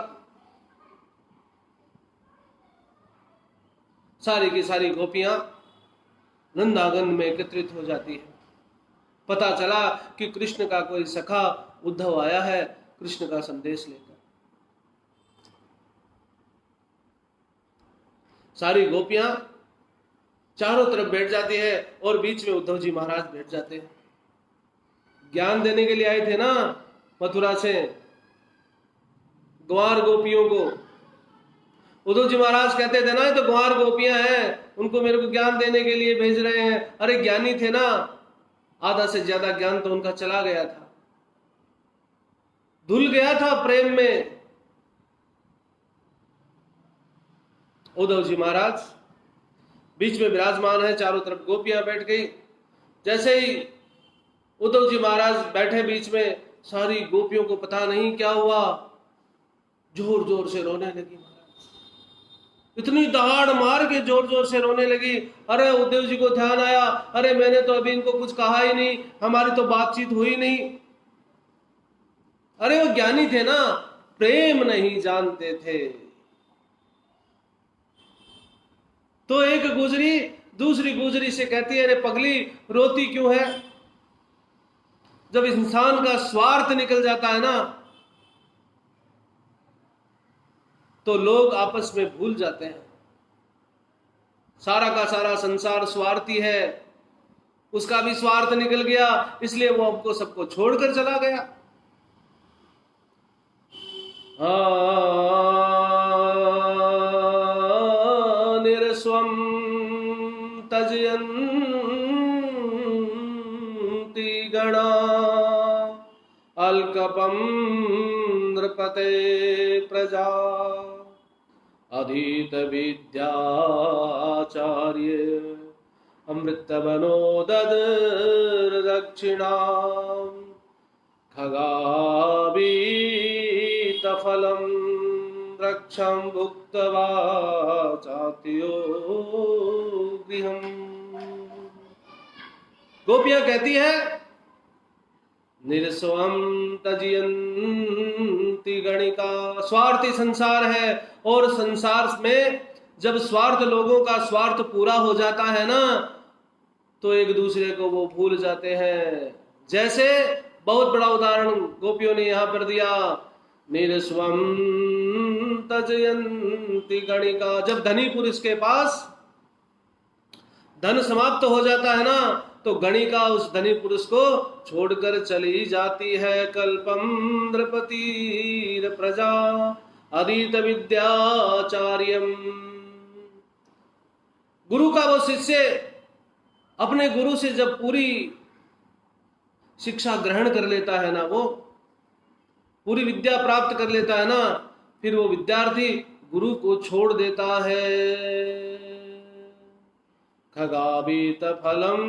सारी की सारी गोपियां नंदागन में एकत्रित हो जाती है। पता चला कि कृष्ण का कोई सखा उद्धव आया है कृष्ण का संदेश लेकर। सारी गोपियां चारों तरफ बैठ जाती है और बीच में उद्धव जी महाराज बैठ जाते हैं। ज्ञान देने के लिए आए थे ना मथुरा से ग्वार गोपियों को। उद्धव जी महाराज कहते थे ना ये तो ग्वार गोपियां हैं, उनको मेरे को ज्ञान देने के लिए भेज रहे हैं। अरे ज्ञानी थे ना, आधा से ज्यादा ज्ञान तो उनका चला गया था, धुल गया था प्रेम में। उद्धव जी महाराज बीच में विराजमान है, चारों तरफ गोपियां बैठ गई। जैसे ही उद्धव जी महाराज बैठे बीच में, सारी गोपियों को पता नहीं क्या हुआ, जोर जोर से रोने लगी। इतनी दहाड़ मार के जोर जोर से रोने लगी। अरे उद्धव जी को ध्यान आया, अरे मैंने तो अभी इनको कुछ कहा ही नहीं, हमारी तो बातचीत हुई नहीं। अरे वो ज्ञानी थे ना, प्रेम नहीं जानते थे। तो एक गुजरी दूसरी गुजरी से कहती है, अरे पगली रोती क्यों है। जब इंसान का स्वार्थ निकल जाता है ना तो लोग आपस में भूल जाते हैं। सारा का सारा संसार स्वार्थी है, उसका भी स्वार्थ निकल गया, इसलिए वो हमको सबको छोड़कर चला गया। निरस्वं तजयन्ति गणा अल्कपं नृपते प्रजा अधीत विद्याचार्य अमृतवनो ददर्दक्षिणाम् खगावीतफलं रक्षं भुक्त्वा चात्यो गृहम्। गोपियां कहती है निरस्वं तजयन्ति गणिका, स्वार्थी संसार है, और संसार में जब स्वार्थ लोगों का स्वार्थ पूरा हो जाता है ना तो एक दूसरे को वो भूल जाते हैं। जैसे बहुत बड़ा उदाहरण गोपियों ने यहां पर दिया, निरस्वं तजयन्ति गणिका, जब धनी पुरुष के पास धन समाप्त हो जाता है ना तो गणिका उस धनी पुरुष को छोड़कर चली जाती है। कल्पम नृपति प्रजा अधीत विद्याचार्यम, गुरु का वो शिष्य अपने गुरु से जब पूरी शिक्षा ग्रहण कर लेता है ना, वो पूरी विद्या प्राप्त कर लेता है ना, फिर वो विद्यार्थी गुरु को छोड़ देता है। खगावीत फलम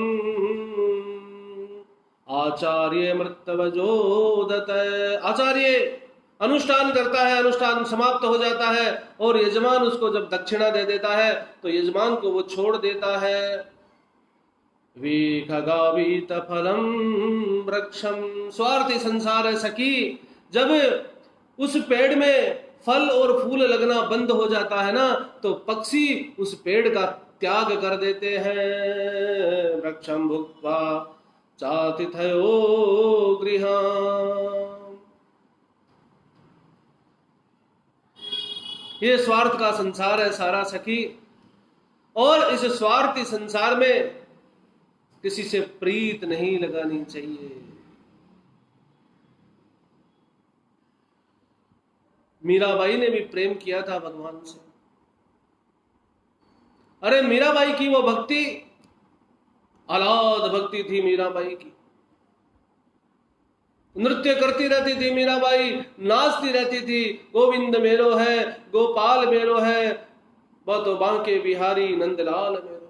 आचार्य मृतवजोदत, आचार्य अनुष्ठान करता है, अनुष्ठान समाप्त हो जाता है और यजमान उसको जब दक्षिणा दे देता है तो यजमान को वो छोड़ देता है। खगावीत फलम वृक्षम, स्वार्थी संसार है सखी, जब उस पेड़ में फल और फूल लगना बंद हो जाता है ना तो पक्षी उस पेड़ का त्याग कर देते हैं। वृक्षम भुक्त्वा चातिथयो गृहम्, ये स्वार्थ का संसार है सारा सखी, और इस स्वार्थी संसार में किसी से प्रीत नहीं लगानी चाहिए। मीराबाई ने भी प्रेम किया था भगवान से। अरे मीराबाई की वो भक्ति, अलाद भक्ति थी मीराबाई की। नृत्य करती रहती थी मीराबाई, नाचती रहती थी, गोविंद मेरो है, गोपाल मेरो है, वह तो बांके बिहारी नंदलाल मेरो है।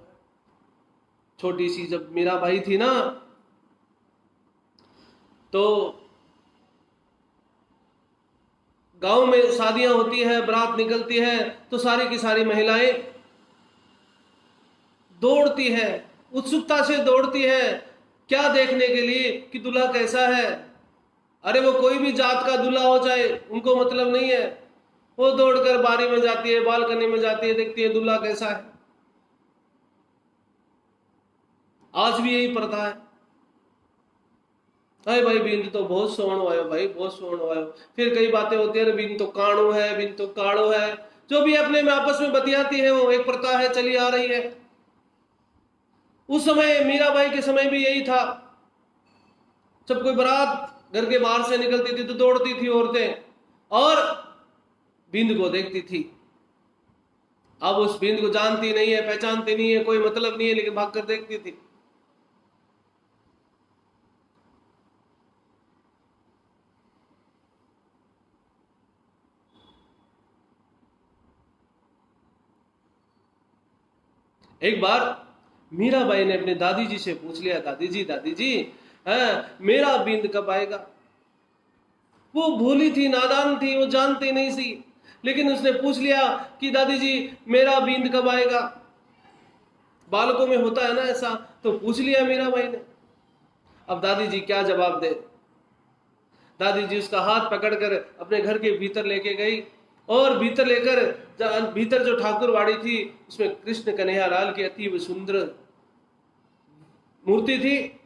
छोटी सी जब मीराबाई थी ना, तो गांव में शादियां होती है, बारात निकलती है, तो सारी की सारी महिलाएं दौड़ती है, उत्सुकता से दौड़ती है, क्या देखने के लिए कि दूल्हा कैसा है। अरे वो कोई भी जात का दूल्हा हो जाए, उनको मतलब नहीं है। वो दौड़कर बारी में जाती है, बालकनी में जाती है, देखती है दूल्हा कैसा है। आज भी यही प्रथा है। अरे भाई बिंद तो बहुत सोहणो आयो, भाई बहुत सोहणो आयो। फिर कई बातें होती है, बिंद तो काणो है, बिंद तो काड़ो है, जो भी अपने में आपस में बतियाती है, वो एक प्रथा है, चली आ रही है। उस समय मीराबाई के समय भी यही था। जब कोई बारात घर के बाहर से निकलती थी तो दौड़ती थी औरतें और बिंद को देखती थी। अब उस बिंद को जानती नहीं है, पहचानती नहीं है, कोई मतलब नहीं है, लेकिन भागकर देखती थी। एक बार मीराबाई ने अपने दादी जी से पूछ लिया, दादी जी मेरा बिंद कब आएगा। वो भोली थी, नादान थी, वो जानती नहीं सी, लेकिन उसने पूछ लिया कि दादी जी मेरा बिंद कब आएगा। बालकों में होता है ना ऐसा, तो पूछ लिया मीराबाई ने। अब दादी जी क्या जवाब दे। दादी जी उसका हाथ पकड़कर अपने घर के भीतर लेके गई और भीतर लेकर, भीतर जो ठाकुरवाड़ी थी उसमें कृष्ण कन्हैया लाल की अति सुंदर मूर्ति थी।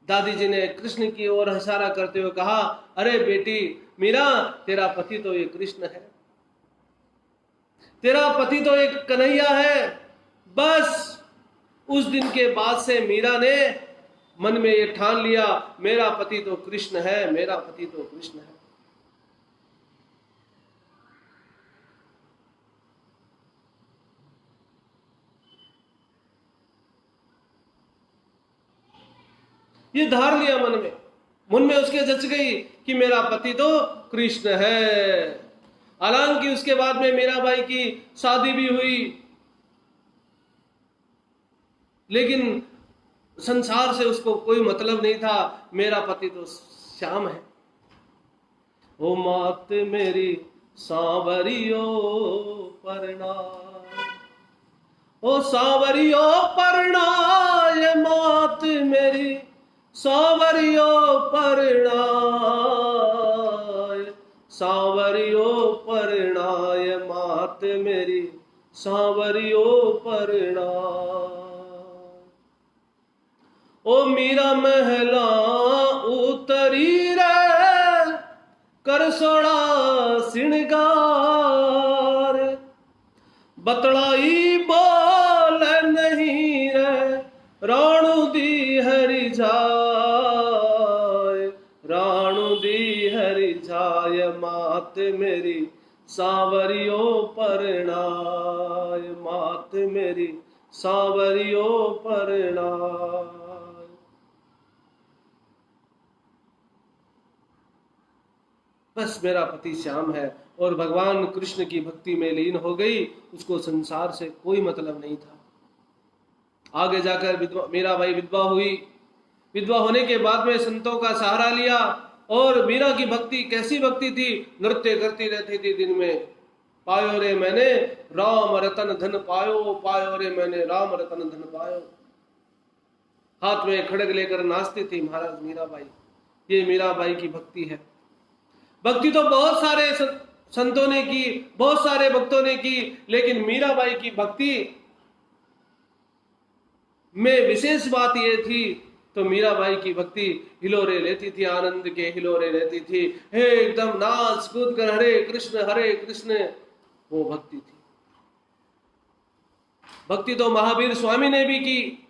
दादी जी ने कृष्ण की ओर इशारा करते हुए कहा, अरे बेटी मीरा, तेरा पति तो ये कृष्ण है, तेरा पति तो एक कन्हैया है। बस उस दिन के बाद से मीरा ने मन में ये ठान लिया, मेरा पति तो कृष्ण है, मेरा पति तो कृष्ण है। ये धार लिया मन में उसके जच गई कि मेरा पति तो कृष्ण है। हालांकि उसके बाद में मीराबाई की शादी भी हुई, लेकिन संसार से उसको कोई मतलब नहीं था। मेरा पति तो श्याम है। ओ मात मेरी सांवरियो परणाय, ओ सांवरियो परणाय, मात मेरी सांवरियो परणाय, सांवरियो परणाय, मात मेरी सांवरियो परणाय। ओ मीरा महला उतरी रे, कर सोड़ा सिणगार, बतड़ाई बोल नहीं रे, राणू दी हरि जाय, राणू दी हरि जाय, मात मेरी सांवरियो परणाय, मात मेरी सांवरियो परणाय। बस मेरा पति श्याम है और भगवान कृष्ण की भक्ति में लीन हो गई, उसको संसार से कोई मतलब नहीं था। आगे जाकर मीराबाई विधवा हुई। विधवा होने के बाद में संतों का सहारा लिया और मीरा की भक्ति कैसी भक्ति थी, नृत्य करती रहती थी दिन में। पायो रे मैंने राम रतन धन पायो, पायो रे मैंने राम रतन धन पायो। हाथ में खड़ग लेकर नाचती थी महाराज मीराबाई। ये मीराबाई की भक्ति है। भक्ति तो बहुत सारे संतों ने की, बहुत सारे भक्तों ने की, लेकिन मीराबाई की भक्ति में विशेष बात यह थी, तो मीराबाई की भक्ति हिलोरे लेती थी, आनंद के हिलोरे लेती थी, हे एकदम नाच कूद कर हरे कृष्ण, वो भक्ति थी। भक्ति तो महावीर स्वामी ने भी की।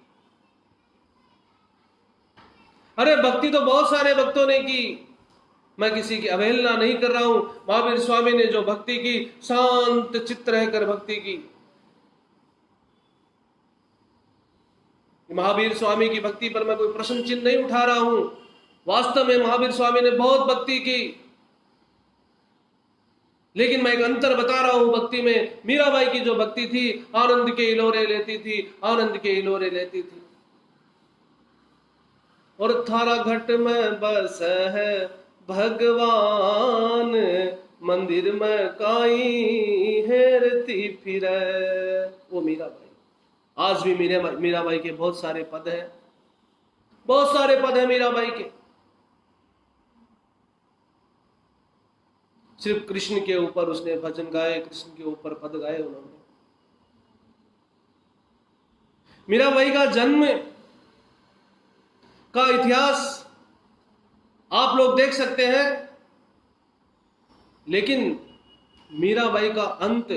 अरे भक्ति तो बहुत सारे भक्तों ने की। मैं किसी की अवहेलना नहीं कर रहा हूं। महावीर स्वामी ने जो भक्ति की, शांत चित्त रहकर भक्ति की, महावीर स्वामी की भक्ति पर मैं कोई प्रश्न चिन्ह नहीं उठा रहा हूं। वास्तव में महावीर स्वामी ने बहुत भक्ति की, लेकिन मैं एक अंतर बता रहा हूं भक्ति में। मीराबाई की जो भक्ति थी, आनंद के इलोरे लेती थी, आनंद के इलोरे लेती थी। और थारा घट में बस है भगवान, मंदिर में काई हेरती फिरे। वो मीराबाई। आज भी मीराबाई के बहुत सारे पद हैं, बहुत सारे पद हैं मीराबाई के। सिर्फ कृष्ण के ऊपर उसने भजन गाए, कृष्ण के ऊपर पद गाए उन्होंने। मीराबाई का जन्म का इतिहास आप लोग देख सकते हैं, लेकिन मीराबाई का अंत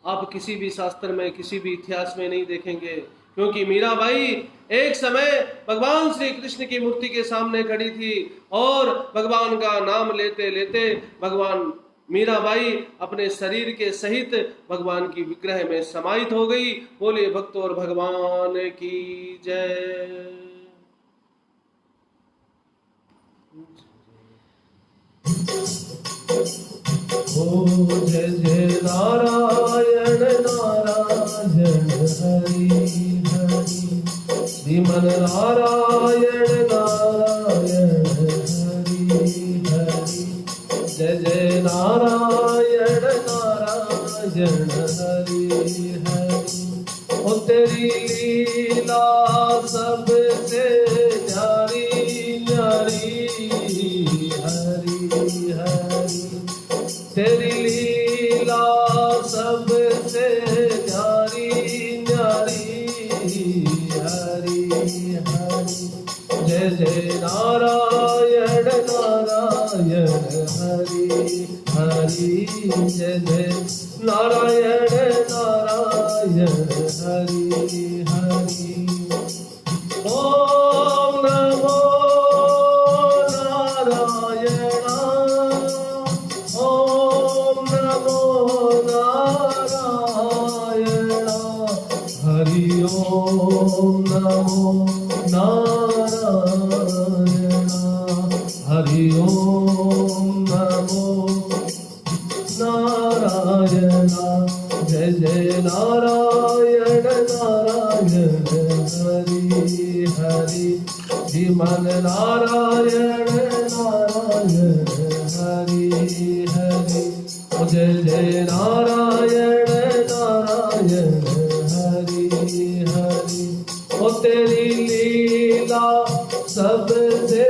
आप किसी भी शास्त्र में, किसी भी इतिहास में नहीं देखेंगे। क्योंकि मीराबाई एक समय भगवान श्री कृष्ण की मूर्ति के सामने खड़ी थी और भगवान का नाम लेते लेते भगवान मीराबाई अपने शरीर के सहित भगवान की विग्रह में समाहित हो गई। बोले भक्तों और भगवान की जय। ओ जय जय नारायण नारायण हरि हरि, श्रीमन नारायण नारायण हरि हरि, जय जय नारायण नारायण हरि हरि। ओ तेरी लीला सबसे न्यारी न्यारी हरि हरि, तेरी लीला सबसे न्यारी न्यारी हरि हरि, जय जय नारायण नारायण हरि हरि, जय जय नारायण नारायण हरि हरि। ओम नमो नारायण, ओम नमो नारायण, हरि ओम नमो नारायण, हरि ओम नमो नारायण, जय जय नारायण नारायण हरि हरि, श्रीमन नारायण नारायण हरि हरि, जय जय नारायण नारायण हरि हरि। ओ तेरी लीला सबसे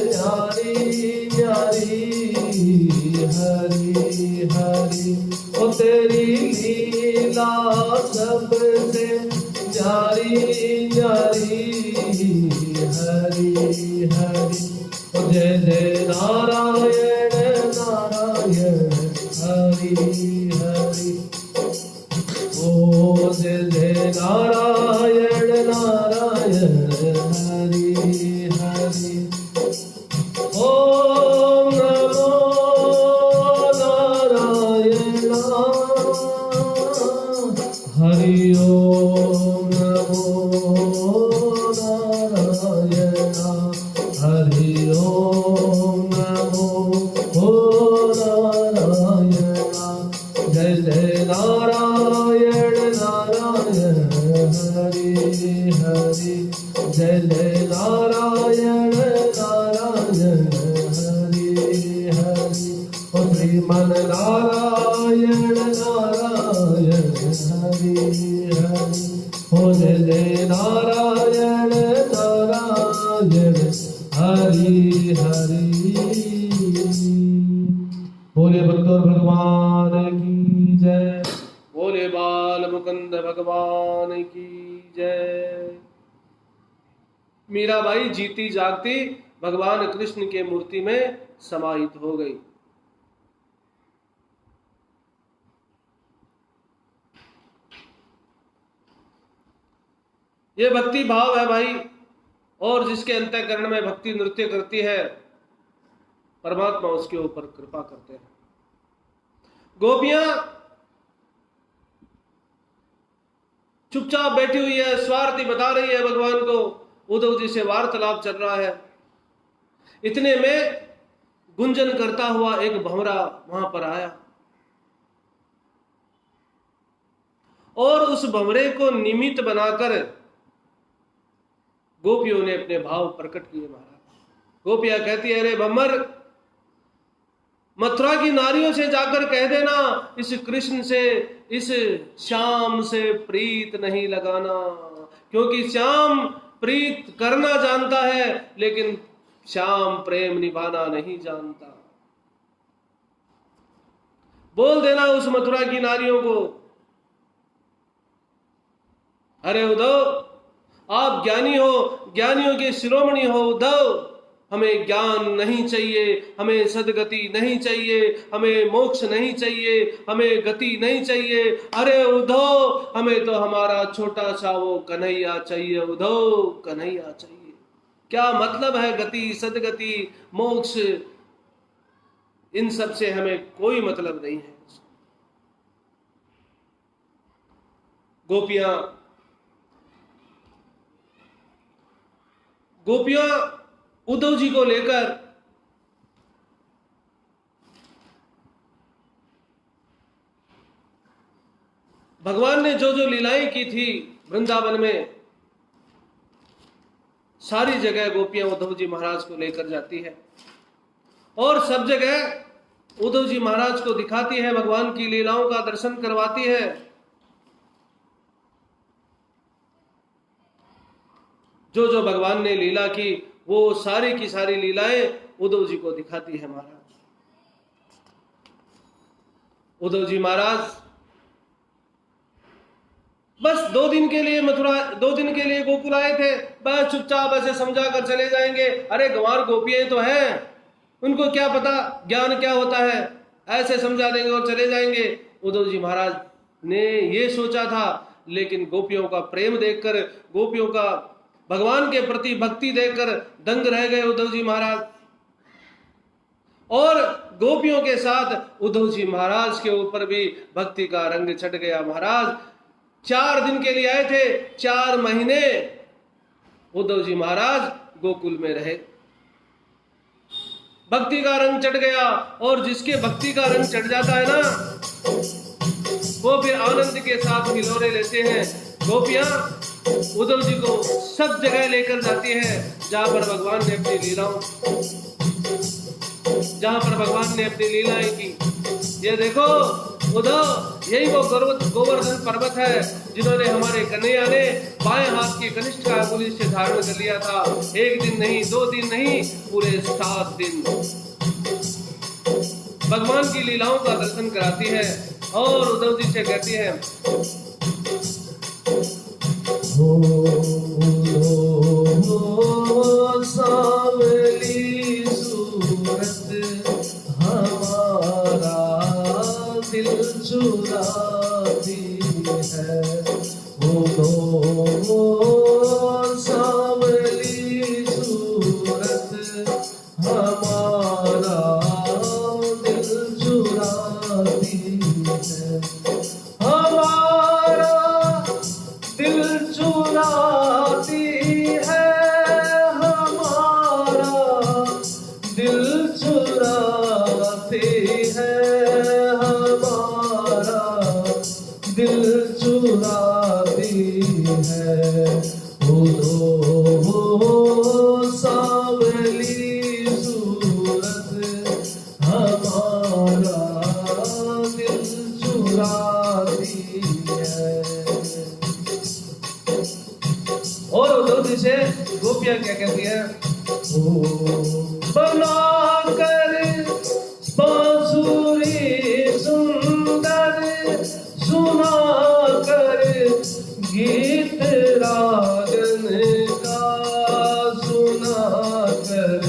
न्यारी न्यारी हरि हरि, ओ तेरी लीला सबसे न्यारी न्यारी हरि हरि, जय जय नारायण नारायण हरि हरि। ओ जय जय नारायण नारायण हरि हरि। ओम नमो नारायण, हरि ओम नमो नारायण, हरि ओम नमो नारायण, जय जय नारायण नारायण हरि हरि, जय जय नारायण नारायण हरि हरि, ओ श्रीमन नारायण नारायण हरि हरि, ओ जय जय नारायण नारायण हरि हरि। बोले भक्तों भगवान की जय। बोले बाल मुकुंद भगवान की जय। मीराबाई जीती जागती भगवान कृष्ण के मूर्ति में समाहित हो गई। ये भक्ति भाव है भाई, और जिसके अंतःकरण में भक्ति नृत्य करती है परमात्मा उसके ऊपर कृपा करते हैं। गोपियां चुपचाप बैठी हुई है, स्वार्थी बता रही है भगवान को। उद्धव जी से वार्तालाप चल रहा है। इतने में गुंजन करता हुआ एक भंवरा वहां पर आया और उस भंवरे को निमित्त बनाकर गोपियों ने अपने भाव प्रकट किए। महाराज, गोपियां कहती है, अरे भंवर, मथुरा की नारियों से जाकर कह देना, इस कृष्ण से, इस श्याम से प्रीत नहीं लगाना, क्योंकि श्याम प्रीत करना जानता है लेकिन श्याम प्रेम निभाना नहीं जानता। बोल देना उस मथुरा की नारियों को, अरे उद्धव, आप ज्ञानी हो, ज्ञानियों के शिरोमणि हो उद्धव, हमें ज्ञान नहीं चाहिए, हमें सदगति नहीं चाहिए, हमें मोक्ष नहीं चाहिए, हमें गति नहीं चाहिए। अरे उद्धव, हमें तो हमारा छोटा सा वो कन्हैया चाहिए उद्धव, कन्हैया चाहिए। क्या मतलब है गति, सदगति, मोक्ष, इन सब से हमें कोई मतलब नहीं है। गोपियां उद्धव जी को लेकर भगवान ने जो जो लीलाएं की थी वृंदावन में, सारी जगह गोपियां उद्धव जी महाराज को लेकर जाती है और सब जगह उद्धव जी महाराज को दिखाती है, भगवान की लीलाओं का दर्शन करवाती है। जो जो भगवान ने लीला की वो सारी की सारी लीलाएं उद्धव जी को दिखाती है महाराज। उद्धव जी महाराज बस 2 दिन के लिए मथुरा, 2 दिन के लिए गोकुल आए थे, बस चुपचाप ऐसे समझा कर चले जाएंगे। अरे गंवार गोपियां तो हैं, उनको क्या पता ज्ञान क्या होता है, ऐसे समझा देंगे और चले जाएंगे। उद्धव जी महाराज ने ये सोचा था, लेकिन गोपियों का प्रेम देखकर, गोपियों का भगवान के प्रति भक्ति देखकर दंग रह गए उद्धव जी महाराज। और गोपियों के साथ उद्धव जी महाराज के ऊपर भी भक्ति का रंग छट गया। महाराज 4 दिन के लिए आए थे, 4 महीने उद्धव जी महाराज गोकुल में रहे। भक्ति का रंग चढ़ गया, और जिसके भक्ति का रंग चढ़ जाता है ना, वो फिर आनंद के साथ हिलोरे लेते हैं। गोपियां उद्धव जी को सब जगह लेकर जाती है जहां पर भगवान ने अपनी लीलाओं, जहां पर भगवान ने अपनी लीलाएं की। ये देखो उद्धव, यही वो गोवर्धन पर्वत है जिन्होंने हमारे कन्हैया ने बाएं हाथ की कनिष्ठ का अंगुली से धारण कर लिया था। 1 दिन नहीं, 2 दिन नहीं, पूरे 7 दिन भगवान की लीलाओं का दर्शन कराती है और उद्धव जी से कहती है, सावली सूरत हमारा दिल चुराती है, सावली सूरत हमारा दिल चुराती है, हमारा दिल चुराती है, हमारा दिल चुराती है, हमारा दिल चुराती है। वो सावली सूरत हमारा दिल चुराती है। और उद्धव जी से गोपियां क्या कहती है, बना कर बांसुरी सुंदर, सुना कर गीत रागन का, सुना कर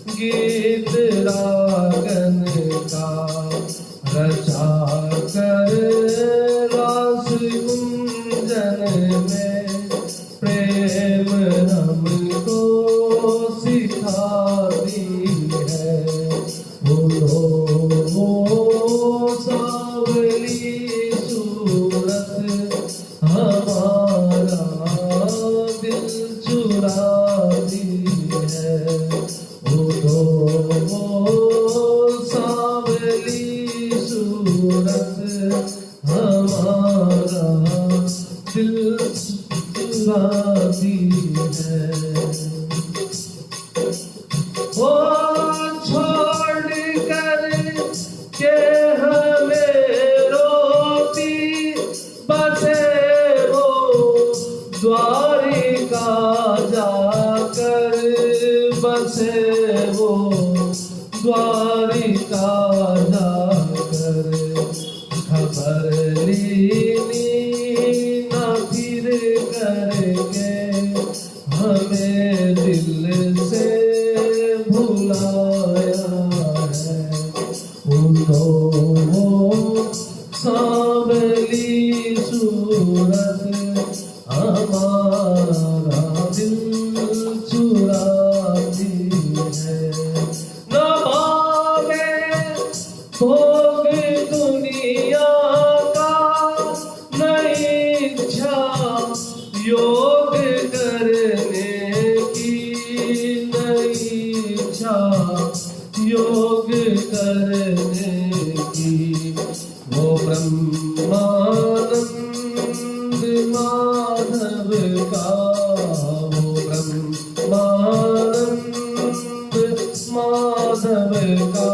गीत रागन का, रचा कर रास गुंजन में प्रेम हमको सिखाती है। दिल चुराती है। वो छोड़ कर के हमें रोती बसे वो द्वारिका जाकर बसे वो द्वारिका जाकर। खबर लीनी न फिर करके हमें दिल से भुलाया है। उनको वो सांवली सूरत हमारा दिल चुराती है। न मांगे भोग दुनिया का, नहीं इच्छा योग करने की, नहीं इच्छा योग करने की। वो ब्रह्मानंद माधव का, वो ब्रह्मानंद माधव का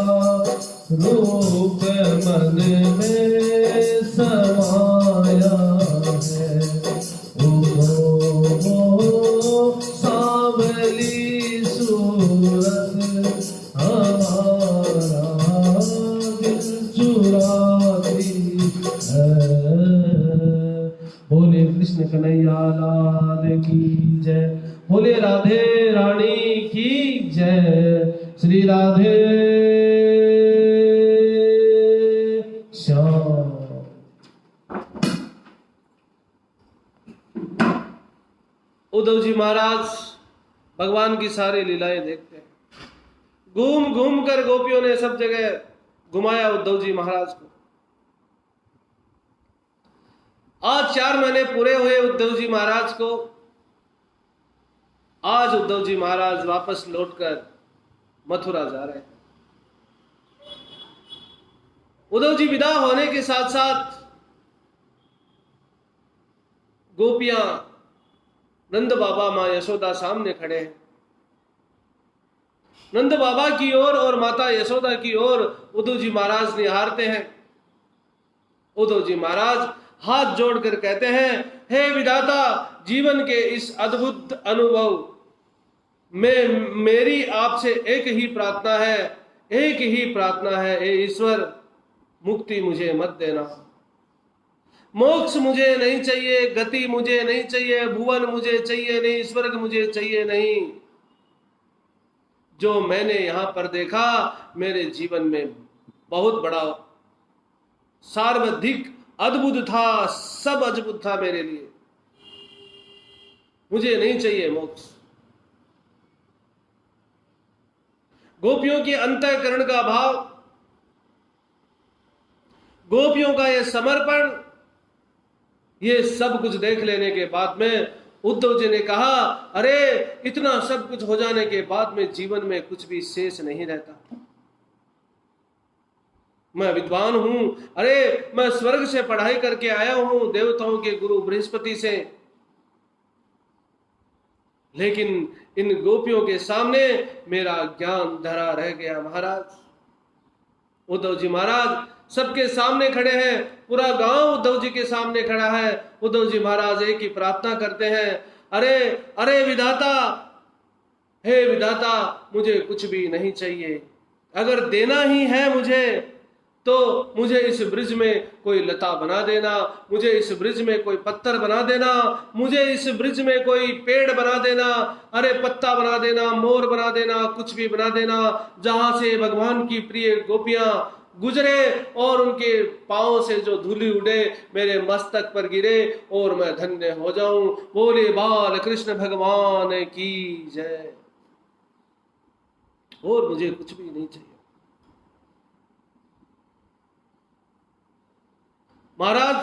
रूप मन में समाया है। वो सांवली सूरत हमारा दिल चुराती है। बोले कृष्ण कन्हैया लाल की जय। बोले राधे रानी की जय। श्री राधे श्याम। उद्धव जी महाराज भगवान की सारी लीलाएं देखते हैं। घूम घूम कर गोपियों ने सब जगह घुमाया उद्धव जी महाराज को। आज 4 महीने पूरे हुए उद्धव जी महाराज को। आज उद्धव जी महाराज वापस लौटकर मथुरा जा रहे हैं। उद्धव जी विदा होने के साथ साथ गोपियां नंद बाबा मां यशोदा सामने खड़े हैं। नंद बाबा की ओर और माता यशोदा की ओर उद्धव जी महाराज निहारते हैं। उद्धव जी महाराज हाथ जोड़कर कहते हैं, हे विधाता, जीवन के इस अद्भुत अनुभव में मेरी आपसे एक ही प्रार्थना है, एक ही प्रार्थना है, हे ईश्वर, मुक्ति मुझे मत देना। मोक्ष मुझे नहीं चाहिए, गति मुझे नहीं चाहिए, भुवन मुझे चाहिए नहीं, स्वर्ग मुझे चाहिए नहीं। जो मैंने यहां पर देखा मेरे जीवन में बहुत बड़ा सार्वधिक अद्भुत था, सब अद्भुत था मेरे लिए। मुझे नहीं चाहिए मोक्ष। गोपियों के अंतःकरण का भाव, गोपियों का यह समर्पण, ये सब कुछ देख लेने के बाद में उद्धव जी ने कहा, अरे इतना सब कुछ हो जाने के बाद में जीवन में कुछ भी शेष नहीं रहता। मैं विद्वान हूं, अरे मैं स्वर्ग से पढ़ाई करके आया हूं, देवताओं के गुरु बृहस्पति से, लेकिन इन गोपियों के सामने मेरा ज्ञान धरा रह गया। महाराज, उद्धव जी महाराज सबके सामने खड़े हैं, पूरा गांव उद्धव जी के सामने खड़ा है। उद्धव जी महाराज एक ही प्रार्थना करते हैं, अरे अरे विधाता, हे विधाता, मुझे कुछ भी नहीं चाहिए। अगर देना ही है मुझे तो मुझे इस ब्रिज में कोई लता बना देना, मुझे इस ब्रिज में कोई पत्थर बना देना, मुझे इस ब्रिज में कोई पेड़ बना देना, अरे पत्ता बना देना, मोर बना देना, कुछ भी बना देना, जहां से भगवान की प्रिय गोपियां गुजरे और उनके पांव से जो धूली उड़े मेरे मस्तक पर गिरे और मैं धन्य हो जाऊं। बोले बाल कृष्ण भगवान की जय। और मुझे कुछ भी नहीं चाहिए। महाराज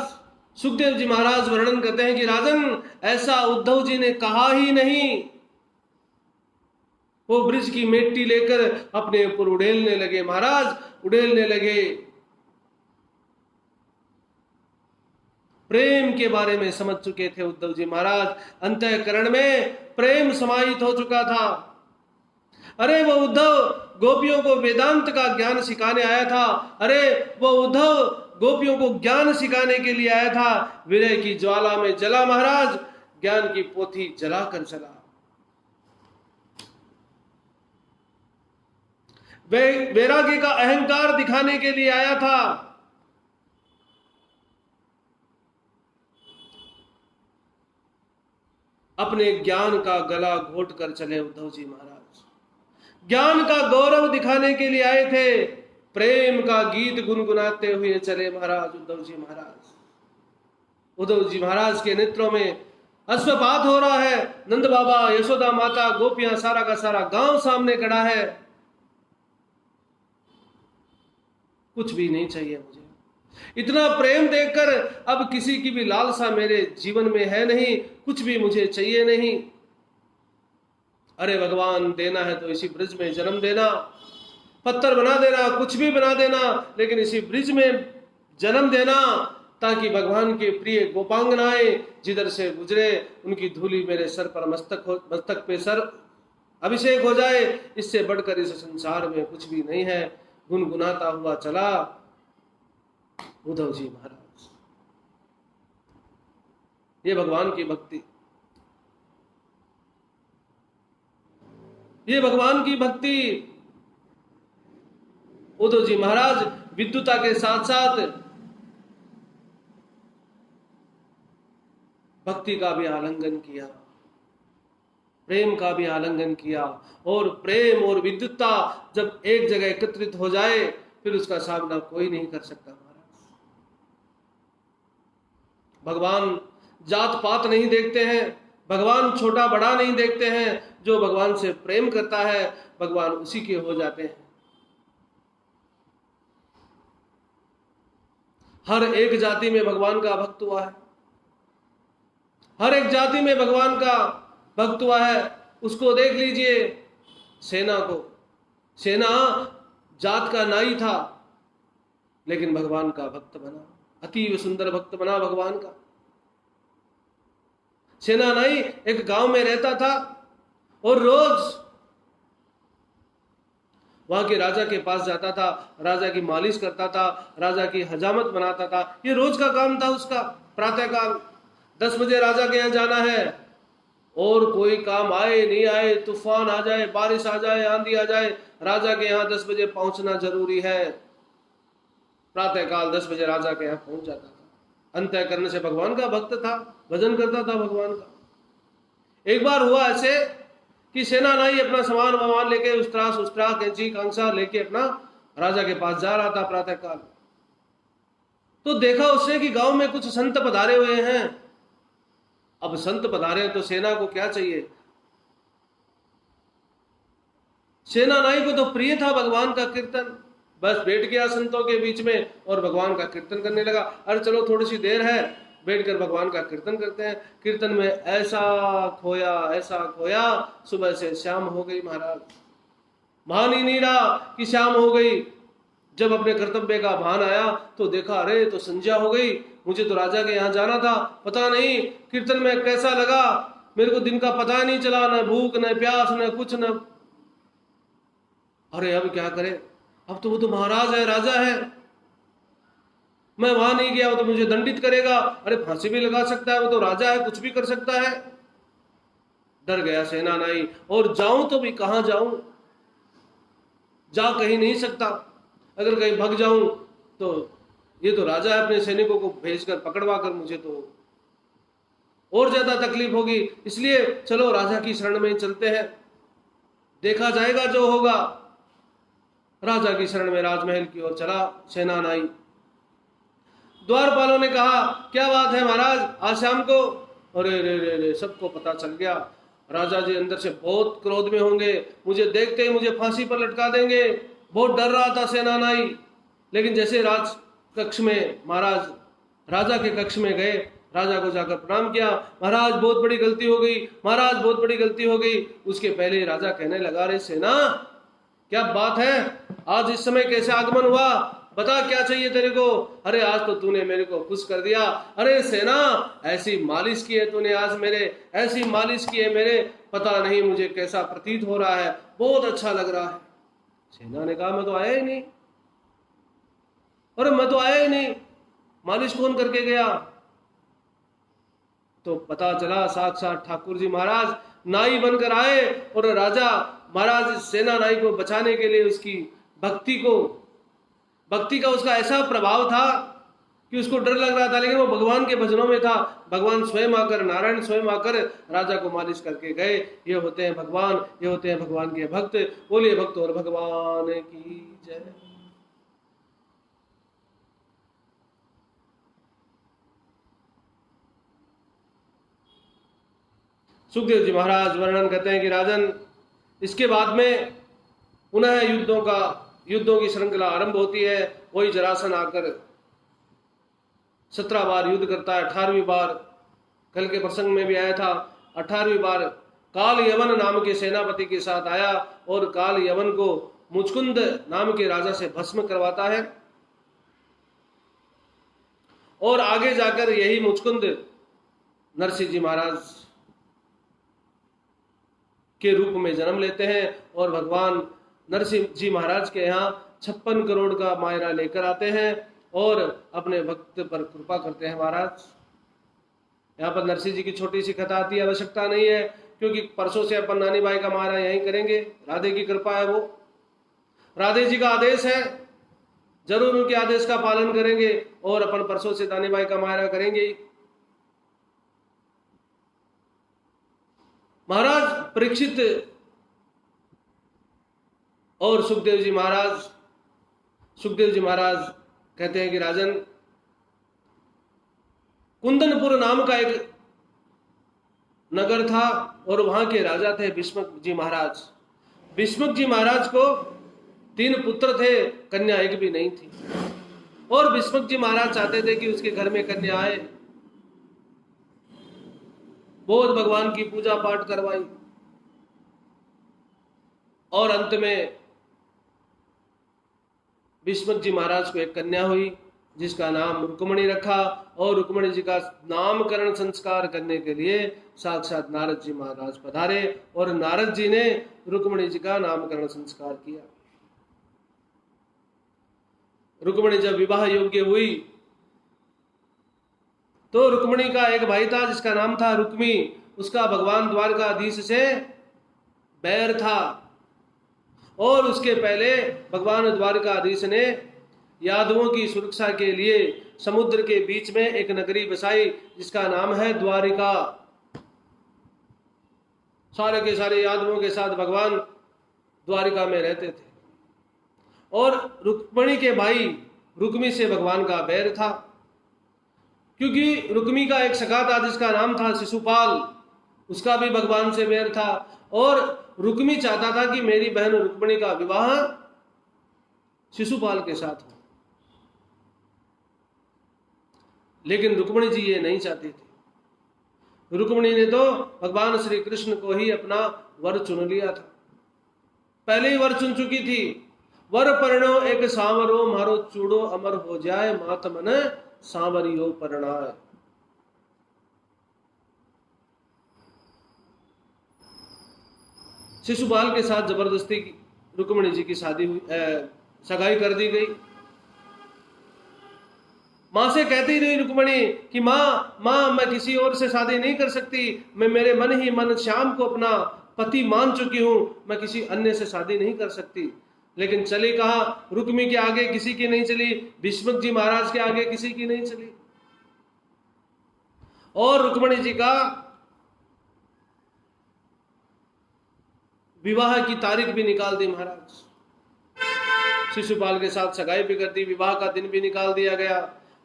सुखदेव जी महाराज वर्णन करते हैं कि राजन, ऐसा उद्धव जी ने कहा ही नहीं। वो ब्रिज की मिट्टी लेकर अपने ऊपर उड़ेलने लगे। महाराज उड़ेलने लगे। प्रेम के बारे में समझ चुके थे उद्धव जी महाराज। अंतःकरण में प्रेम समाहित हो चुका था। अरे वो उद्धव गोपियों को वेदांत का ज्ञान सिखाने आया था। अरे वो उद्धव गोपियों को ज्ञान सिखाने के लिए आया था। विरह की ज्वाला में जला महाराज, ज्ञान की पोथी जलाकर चला। वैराग्य का अहंकार दिखाने के लिए आया था। अपने ज्ञान का गला घोट कर चले उद्धव जी महाराज। ज्ञान का गौरव दिखाने के लिए आए थे। प्रेम का गीत गुनगुनाते हुए चले महाराज उद्धव जी महाराज। उद्धव जी महाराज के नेत्रों में अश्वपात हो रहा है। नंद बाबा, यशोदा माता, गोपियां, सारा का सारा गांव सामने खड़ा है। कुछ भी नहीं चाहिए मुझे। इतना प्रेम देखकर अब किसी की भी लालसा मेरे जीवन में है नहीं। कुछ भी मुझे चाहिए नहीं। अरे भगवान, देना है तो इसी ब्रिज में जन्म देना, पत्थर बना देना, कुछ भी बना देना, लेकिन इसी ब्रिज में जन्म देना, ताकि भगवान के प्रिय गोपांगनाएं जिधर से गुजरे उनकी धूली मेरे सर पर मस्तक पे सर अभिषेक हो जाए। इससे बढ़कर इस संसार में कुछ भी नहीं है। गुनगुनाता हुआ चला उद्धव जी महाराज। ये भगवान की भक्ति, ये भगवान की भक्ति। उद्धव जी महाराज विद्युता के साथ साथ भक्ति का भी आलिंगन किया, प्रेम का भी आलिंगन किया। और प्रेम और विद्युता जब एक जगह एकत्रित हो जाए फिर उसका सामना कोई नहीं कर सकता महाराज। भगवान जात पात नहीं देखते हैं, भगवान छोटा बड़ा नहीं देखते हैं। जो भगवान से प्रेम करता है भगवान उसी के हो जाते हैं। हर एक जाति में भगवान का भक्त हुआ है। हर एक जाति में भगवान का भक्त हुआ है। उसको देख लीजिए, सेना को। सेना जात का नाई था लेकिन भगवान का भक्त बना, अतीव सुंदर भक्त बना भगवान का। सेना नाई एक गांव में रहता था और रोज वहां के राजा के पास जाता था, राजा की मालिश करता था, राजा की हजामत बनाता था। ये रोज का काम था उसका। प्रातःकाल 10 बजे राजा के यहाँ जाना है, और कोई काम आए नहीं आए, तूफान आ जाए, बारिश आ जाए, आंधी आ जाए, राजा के यहाँ 10 बजे पहुंचना जरूरी है। प्रातःकाल 10 बजे राजा के यहाँ पहुंच जाता था। अंतःकरण से भगवान का भक्त था, भजन करता था भगवान का। एक बार हुआ ऐसे कि सेना नाई अपना सामान लेके उस्त्रा कैंची कांसा लेके अपना राजा के पास जा रहा था प्रातःकाल। तो देखा उसने कि गांव में कुछ संत पधारे हुए हैं। अब संत पधारे हैं तो सेना को क्या चाहिए? सेना नाई को तो प्रिय था भगवान का कीर्तन। बस बैठ गया संतों के बीच में और भगवान का कीर्तन करने लगा। अरे चलो थोड़ी सी देर है, बैठकर भगवान का कीर्तन करते हैं। कीर्तन में ऐसा खोया, सुबह से शाम हो गई महाराज। भान ही नहीं रहा कि शाम हो गई। जब अपने कर्तव्य का भान आया तो देखा, अरे तो संध्या हो गई, मुझे तो राजा के यहाँ जाना था। पता नहीं कीर्तन में कैसा लगा, मेरे को दिन का पता नहीं चला, न भूख न प्यास न कुछ न। अरे अब क्या करे? अब तो वो तो महाराज है, राजा है, मैं वहां नहीं गया, वो तो मुझे दंडित करेगा। अरे फांसी भी लगा सकता है, वो तो राजा है, कुछ भी कर सकता है। डर गया सेना नाई। और जाऊं तो भी कहां जाऊं? जा कहीं नहीं सकता। अगर कहीं भाग जाऊं तो ये तो राजा है, अपने सैनिकों को भेजकर पकड़वा कर मुझे तो और ज्यादा तकलीफ होगी। इसलिए चलो राजा की शरण में चलते हैं, देखा जाएगा जो होगा। राजा की शरण में राजमहल की ओर चला सेना नाई। द्वारपालों ने कहा, क्या बात है महाराज, आज शाम को? अरे रे रे रे, सबको पता चल गया। राजा जी अंदर से बहुत क्रोध में होंगे, मुझे देखते ही मुझे फांसी पर लटका देंगे। बहुत डर रहा था सेना नाई। लेकिन जैसे राज कक्ष में महाराज राजा के कक्ष में गए, राजा को जाकर प्रणाम किया। महाराज बहुत बड़ी गलती हो गई, महाराज बहुत बड़ी गलती हो गई। उसके पहले राजा कहने लगा, रे सेना क्या बात है, आज इस समय कैसे आगमन हुआ? बता क्या चाहिए तेरे को। अरे आज तो तूने मेरे को खुश कर दिया। अरे सेना, ऐसी मालिश की है तूने आज मेरे, ऐसी मालिश की है मेरे, पता नहीं मुझे कैसा प्रतीत हो रहा है, बहुत अच्छा लग रहा है। सेना ने कहा मैं तो आया ही नहीं, अरे मैं तो आया ही नहीं, मालिश कौन करके गया। तो पता चला साक्षात ठाकुर जी महाराज नाई बनकर आए, और राजा महाराज सेना नाई को बचाने के लिए उसकी भक्ति का उसका ऐसा प्रभाव था कि उसको डर लग रहा था, लेकिन वो भगवान के भजनों में था। भगवान स्वयं आकर, नारायण स्वयं आकर राजा को मालिश करके गए। ये होते हैं भगवान, ये होते हैं भगवान के भक्त। बोलिए भक्त और भगवान की जय। सुखदेव जी महाराज वर्णन करते हैं कि राजन, इसके बाद में पुनः युद्धों की श्रृंखला आरंभ होती है। वही जरासन आकर 17 बार युद्ध करता है। 18वीं बार, कल के प्रसंग में भी आया था, 18वीं बार काल यवन नाम के सेनापति के साथ आया और काल यवन को मुचकुंद नाम के राजा से भस्म करवाता है। और आगे जाकर यही मुचकुंद नरसिंह जी महाराज के रूप में जन्म लेते हैं और भगवान नरसिंह जी महाराज के यहाँ 56 करोड़ का मायरा लेकर आते हैं और अपने भक्त पर कृपा करते हैं। महाराज यहाँ पर नरसिंह जी की छोटी सी कथा आती है, आवश्यकता नहीं है, क्योंकि परसों से अपन नानी बाई का मायरा यहीं करेंगे। राधे की कृपा है, वो राधे जी का आदेश है, जरूर उनके आदेश का पालन करेंगे और अपन परसों से नानी बाई का मायरा करेंगे। महाराज परीक्षित और सुखदेव जी महाराज कहते हैं कि राजन, कुंदनपुर नाम का एक नगर था और वहां के राजा थे भीष्मक जी महाराज। भीष्मक जी महाराज को 3 पुत्र थे, कन्या एक भी नहीं थी। और भीष्मक जी महाराज चाहते थे कि उसके घर में कन्या आए। बहुत भगवान की पूजा पाठ करवाई और अंत में भीष्मक जी महाराज को एक कन्या हुई जिसका नाम रुक्मणी रखा। और रुक्मणी जी का नामकरण संस्कार करने के लिए साक्षात नारद जी महाराज पधारे और नारद जी ने रुक्मणी जी का नामकरण संस्कार किया। रुक्मणी जब विवाह योग्य हुई तो रुक्मणी का एक भाई था जिसका नाम था रुक्मी। उसका भगवान द्वारकाधीश से बैर था और उसके पहले भगवान द्वारकाधीश ने यादवों की सुरक्षा के लिए समुद्र के बीच में एक नगरी बसाई जिसका नाम है द्वारिका। सारे के सारे यादवों के साथ भगवान द्वारिका में रहते थे और रुक्मणी के भाई रुक्मी से भगवान का बैर था, क्योंकि रुक्मी का एक सखा था जिसका नाम था शिशुपाल, उसका भी भगवान से बैर था। और रुक्मी चाहता था कि मेरी बहन रुक्मणी का विवाह शिशुपाल के साथ हो, लेकिन रुक्मणी जी ये नहीं चाहती थी। रुक्मणी ने तो भगवान श्री कृष्ण को ही अपना वर चुन लिया था, पहले ही वर चुन चुकी थी। वर परणो एक सांवरो, मारो चूड़ो अमर हो जाए, मात मन सांवरियो परणाय। शिशुपाल के साथ जबरदस्ती रुक्मणी जी की शादी हुई, सगाई कर दी गई। मां से कहती रही रुक्मणी कि मां मैं किसी और से शादी नहीं कर सकती, मैं मेरे मन ही मन श्याम को अपना पति मान चुकी हूं, मैं किसी अन्य से शादी नहीं कर सकती। लेकिन चली कहा, रुक्मी के आगे किसी की नहीं चली, भीष्मक जी महाराज के आगे किसी की नहीं चली। और रुक्मणी जी का विवाह की तारीख भी निकाल दी महाराज। शिशुपाल के साथ सगाई भी कर दी, विवाह का दिन भी निकाल दिया गया।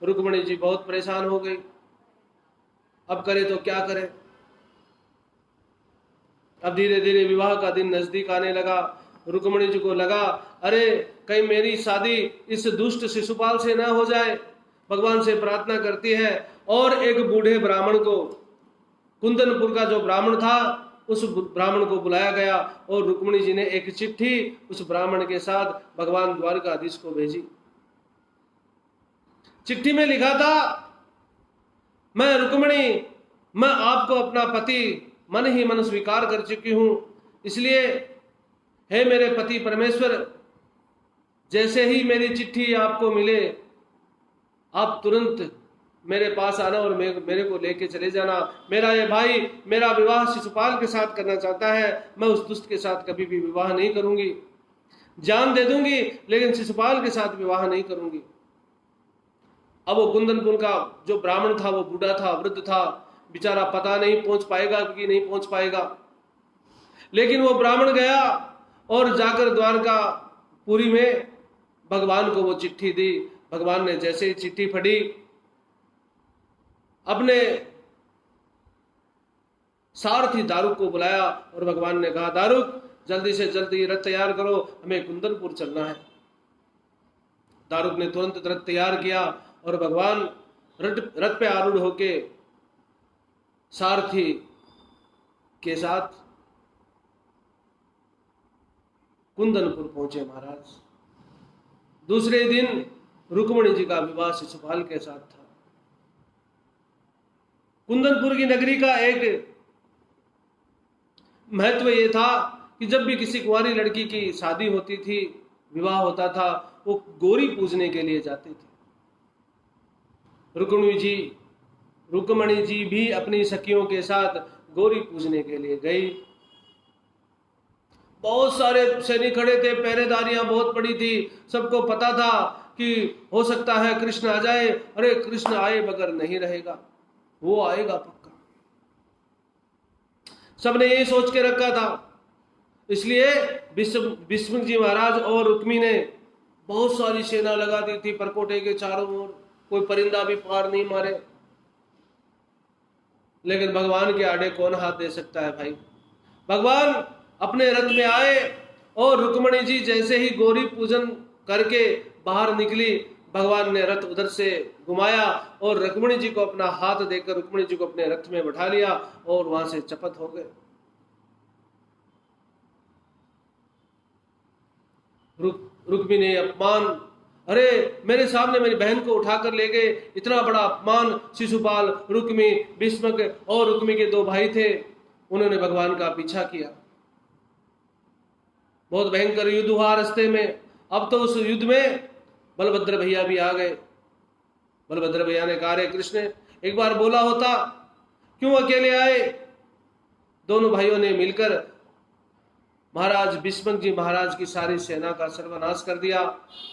रुक्मणी जी बहुत परेशान हो गई, अब करे तो क्या करे। अब धीरे धीरे विवाह का दिन नजदीक आने लगा। रुक्मणी जी को लगा, अरे कहीं मेरी शादी इस दुष्ट शिशुपाल से ना हो जाए। भगवान से प्रार्थना करती है और एक बूढ़े ब्राह्मण को, कुंदनपुर का जो ब्राह्मण था, उस ब्राह्मण को बुलाया गया और रुक्मणी जी ने एक चिट्ठी उस ब्राह्मण के साथ भगवान द्वारकाधीश को भेजी। चिट्ठी में लिखा था, मैं रुक्मिणी, मैं आपको अपना पति मन ही मन स्वीकार कर चुकी हूं, इसलिए हे मेरे पति परमेश्वर, जैसे ही मेरी चिट्ठी आपको मिले आप तुरंत मेरे पास आना और मेरे को लेके चले जाना। मेरा ये भाई मेरा विवाह शिशुपाल के साथ करना चाहता है, मैं उस दुष्ट के साथ कभी भी विवाह नहीं करूंगी, जान दे दूंगी लेकिन शिशुपाल के साथ विवाह नहीं करूंगी। अब वो कुंदनपुर का जो ब्राह्मण था वो बूढ़ा था, वृद्ध था, बेचारा पता नहीं पहुंच पाएगा कि नहीं पहुंच पाएगा, लेकिन वो ब्राह्मण गया और जाकर द्वारकापुरी में भगवान को वो चिट्ठी दी। भगवान ने जैसे ही चिट्ठी पढ़ी, अपने सारथी दारुक को बुलाया और भगवान ने कहा, दारुक जल्दी से जल्दी रथ तैयार करो, हमें कुंदनपुर चलना है। दारुक ने तुरंत रथ तैयार किया और भगवान रथ पे आरूढ़ होके सारथी के साथ कुंदनपुर पहुंचे महाराज। दूसरे दिन रुक्मिणी जी का विवाह शिशुपाल के साथ था। कुंदनपुर की नगरी का एक महत्व यह था कि जब भी किसी कुंवारी लड़की की शादी होती थी, विवाह होता था, वो गौरी पूजने के लिए जाते थे। रुक्मिणी जी भी अपनी सखियों के साथ गौरी पूजने के लिए गई। बहुत सारे सैनिक खड़े थे, पहरेदारियां बहुत बड़ी थी, सबको पता था कि हो सकता है कृष्ण आ जाए। अरे कृष्ण आए बगैर नहीं रहेगा, वो आएगा पक्का, सबने ये सोच के रखा था। इसलिए भीष्म जी महाराज और रुक्मी ने बहुत सारी सेना लगा दी थी परकोटे के चारों ओर, कोई परिंदा भी पार नहीं मारे। लेकिन भगवान के आड़े कौन हाथ दे सकता है भाई। भगवान अपने रथ में आए और रुक्मिणी जी जैसे ही गौरी पूजन करके बाहर निकली, भगवान ने रथ उधर से घुमाया और रुक्मिणी जी को अपना हाथ देकर रुक्मिणी जी को अपने रथ में बैठा लिया और वहां से चपत हो गए। रुक्मिणी ने अपमान, अरे मेरे सामने मेरी बहन को उठाकर ले गए, इतना बड़ा अपमान। शिशुपाल, रुक्मी, भीष्मक और रुक्मी के दो भाई थे, उन्होंने भगवान का पीछा किया। बहुत भयंकर युद्ध हुआ रास्ते में। अब तो उस युद्ध में बलभद्र भैया भी आ गए। बलभद्र भैया ने कहा, रे कृष्ण एक बार बोला होता, क्यों अकेले आए। दोनों भाइयों ने मिलकर महाराज भीष्म जी महाराज की सारी सेना का सर्वनाश कर दिया,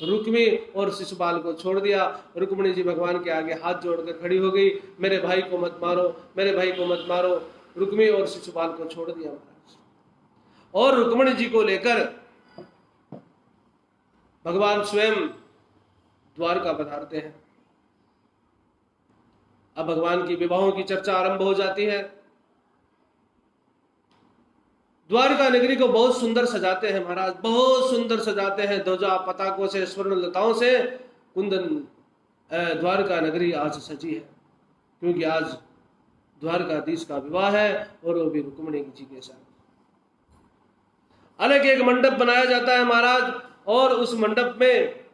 रुक्मी और शिशुपाल को छोड़ दिया। रुक्मिणी जी भगवान के आगे हाथ जोड़कर खड़ी हो गई, मेरे भाई को मत मारो, मेरे भाई को मत मारो। रुक्मी और शिशुपाल को छोड़ दिया महाराज। और रुक्मिणी जी को लेकर भगवान स्वयं द्वारका पधारते हैं। अब भगवान की विवाहों की चर्चा आरंभ हो जाती है। द्वारका नगरी को बहुत सुंदर सजाते हैं महाराज, बहुत सुंदर सजाते हैं। ध्वजा पताकों से, स्वर्ण लताओं से द्वारका नगरी आज सजी है, क्योंकि आज द्वारकाधीश का विवाह है और वो भी रुक्मिणी जी के साथ। अलग एक मंडप बनाया जाता है महाराज, और उस मंडप में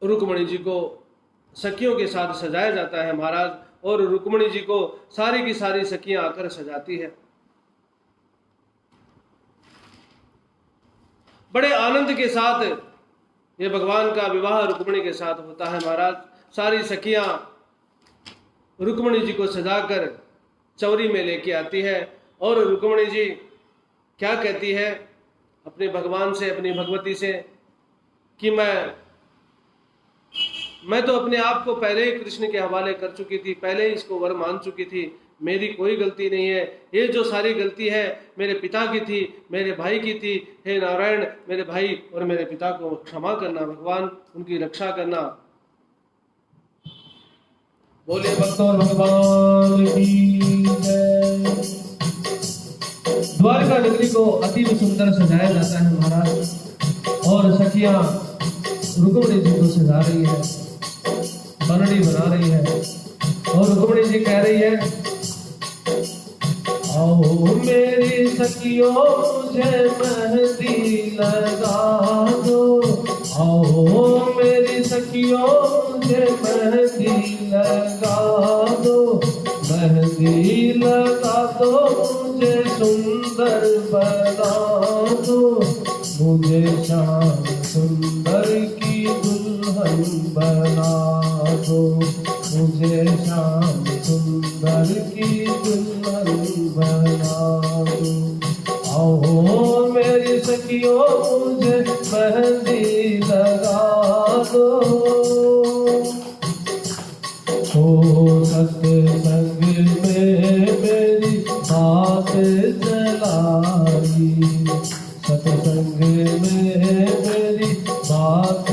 रुक्मिणी जी को सखियों के साथ सजाया जाता है महाराज। और रुक्मिणी जी को सारी की सारी सखियां आकर सजाती है। बड़े आनंद के साथ ये भगवान का विवाह रुक्मिणी के साथ होता है महाराज। सारी सखियां रुक्मिणी जी को सजाकर चौरी में लेके आती है। और रुक्मिणी जी क्या कहती है अपने भगवान से, अपनी भगवती से, कि मैं तो अपने आप को पहले ही कृष्ण के हवाले कर चुकी थी, पहले ही इसको वर मान चुकी थी, मेरी कोई गलती नहीं है। ये जो सारी गलती है मेरे पिता की थी, मेरे भाई की थी। हे नारायण, मेरे भाई और मेरे पिता को क्षमा करना भगवान, उनकी रक्षा करना। बोले भक्तों भगवान की जय। द्वारका नगरी को अति सुंदर सजाया जाता है महाराज। और सखियां रुक्मिणी जी को सजा रही है, बनड़ी बना रही है। और रुक्मिणी जी कह रही है, आओ मेरी सखियों मुझे मेहंदी लगा दो, आओ मेरी सखियों मुझे मेहंदी लगा दो, मेहंदी लगा दो मुझे सुंदर बना दो, मुझे श्याम सुंदर की दुल्हन बना दो, मुझे श्याम सुंदर की दुल्हन बना दो। आओ मेरी सखियों मुझे मेहंदी लगा दो, हो सत्संग में मेरी बात चलाई, सत्संग में मेरी बात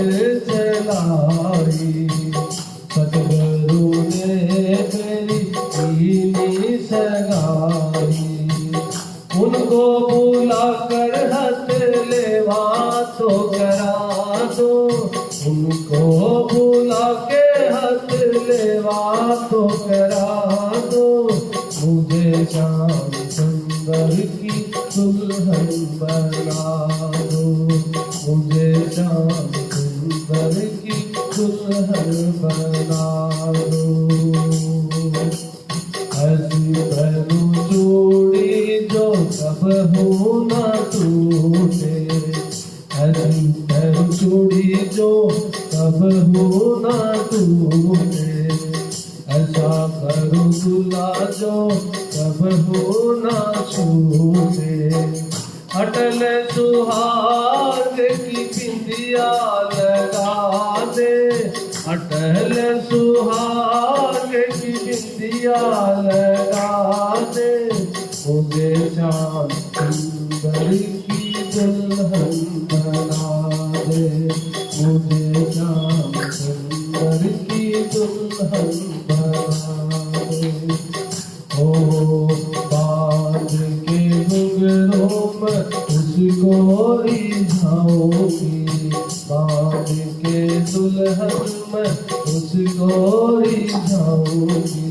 चलाई, सतगुरु ने मेरी कीनी सगाई, उनको बुला कर हाथ लेवा तो करा दो, उनको बुला के हाथ लेवा तो करा दो, मुझे श्याम सुंदर की दुल्हन बना दो, मुझे श्याम सुंदर की दुल्हन बना दो। ऐसी पहनू चूड़ी जो कबहू न टूटे, ऐसी पहनू चूड़ी जो कबहू न टूटे, ऐसा करूँ दूल्हा जो कबहू न छूटे, अटल सुहाग की बिंदिया लगा दे, अटल सुहाग की बिंदिया लगा दे, मुझे श्याम सुंदर की दुल्हन बना दे, मुझे श्याम सुंदर की दुल्हन बना दे। ओ बाज के घुंघरों में उसको रिझाऊंगी, बाज के दुल्हन में उसको रिझाऊंगी,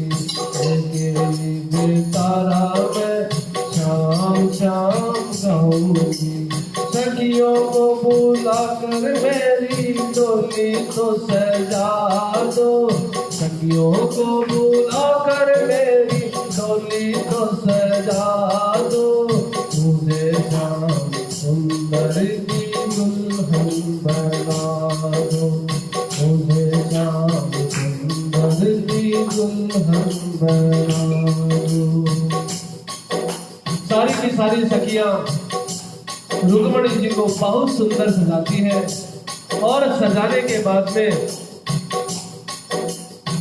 तारा में शाम शाम गाऊंगी, सखियों को बुला कर मेरी डोली तो सजा दो, सखियों को बुला कर मेरी डोली तो सजा दो, मुझे श्याम सुंदर की दुल्हन बना दो, मुझे श्याम सुंदर की दुल्हन बना दो। सारी की सारी सखियां रुक्मणी जी को बहुत सुंदर सजाती है, और सजाने के बाद में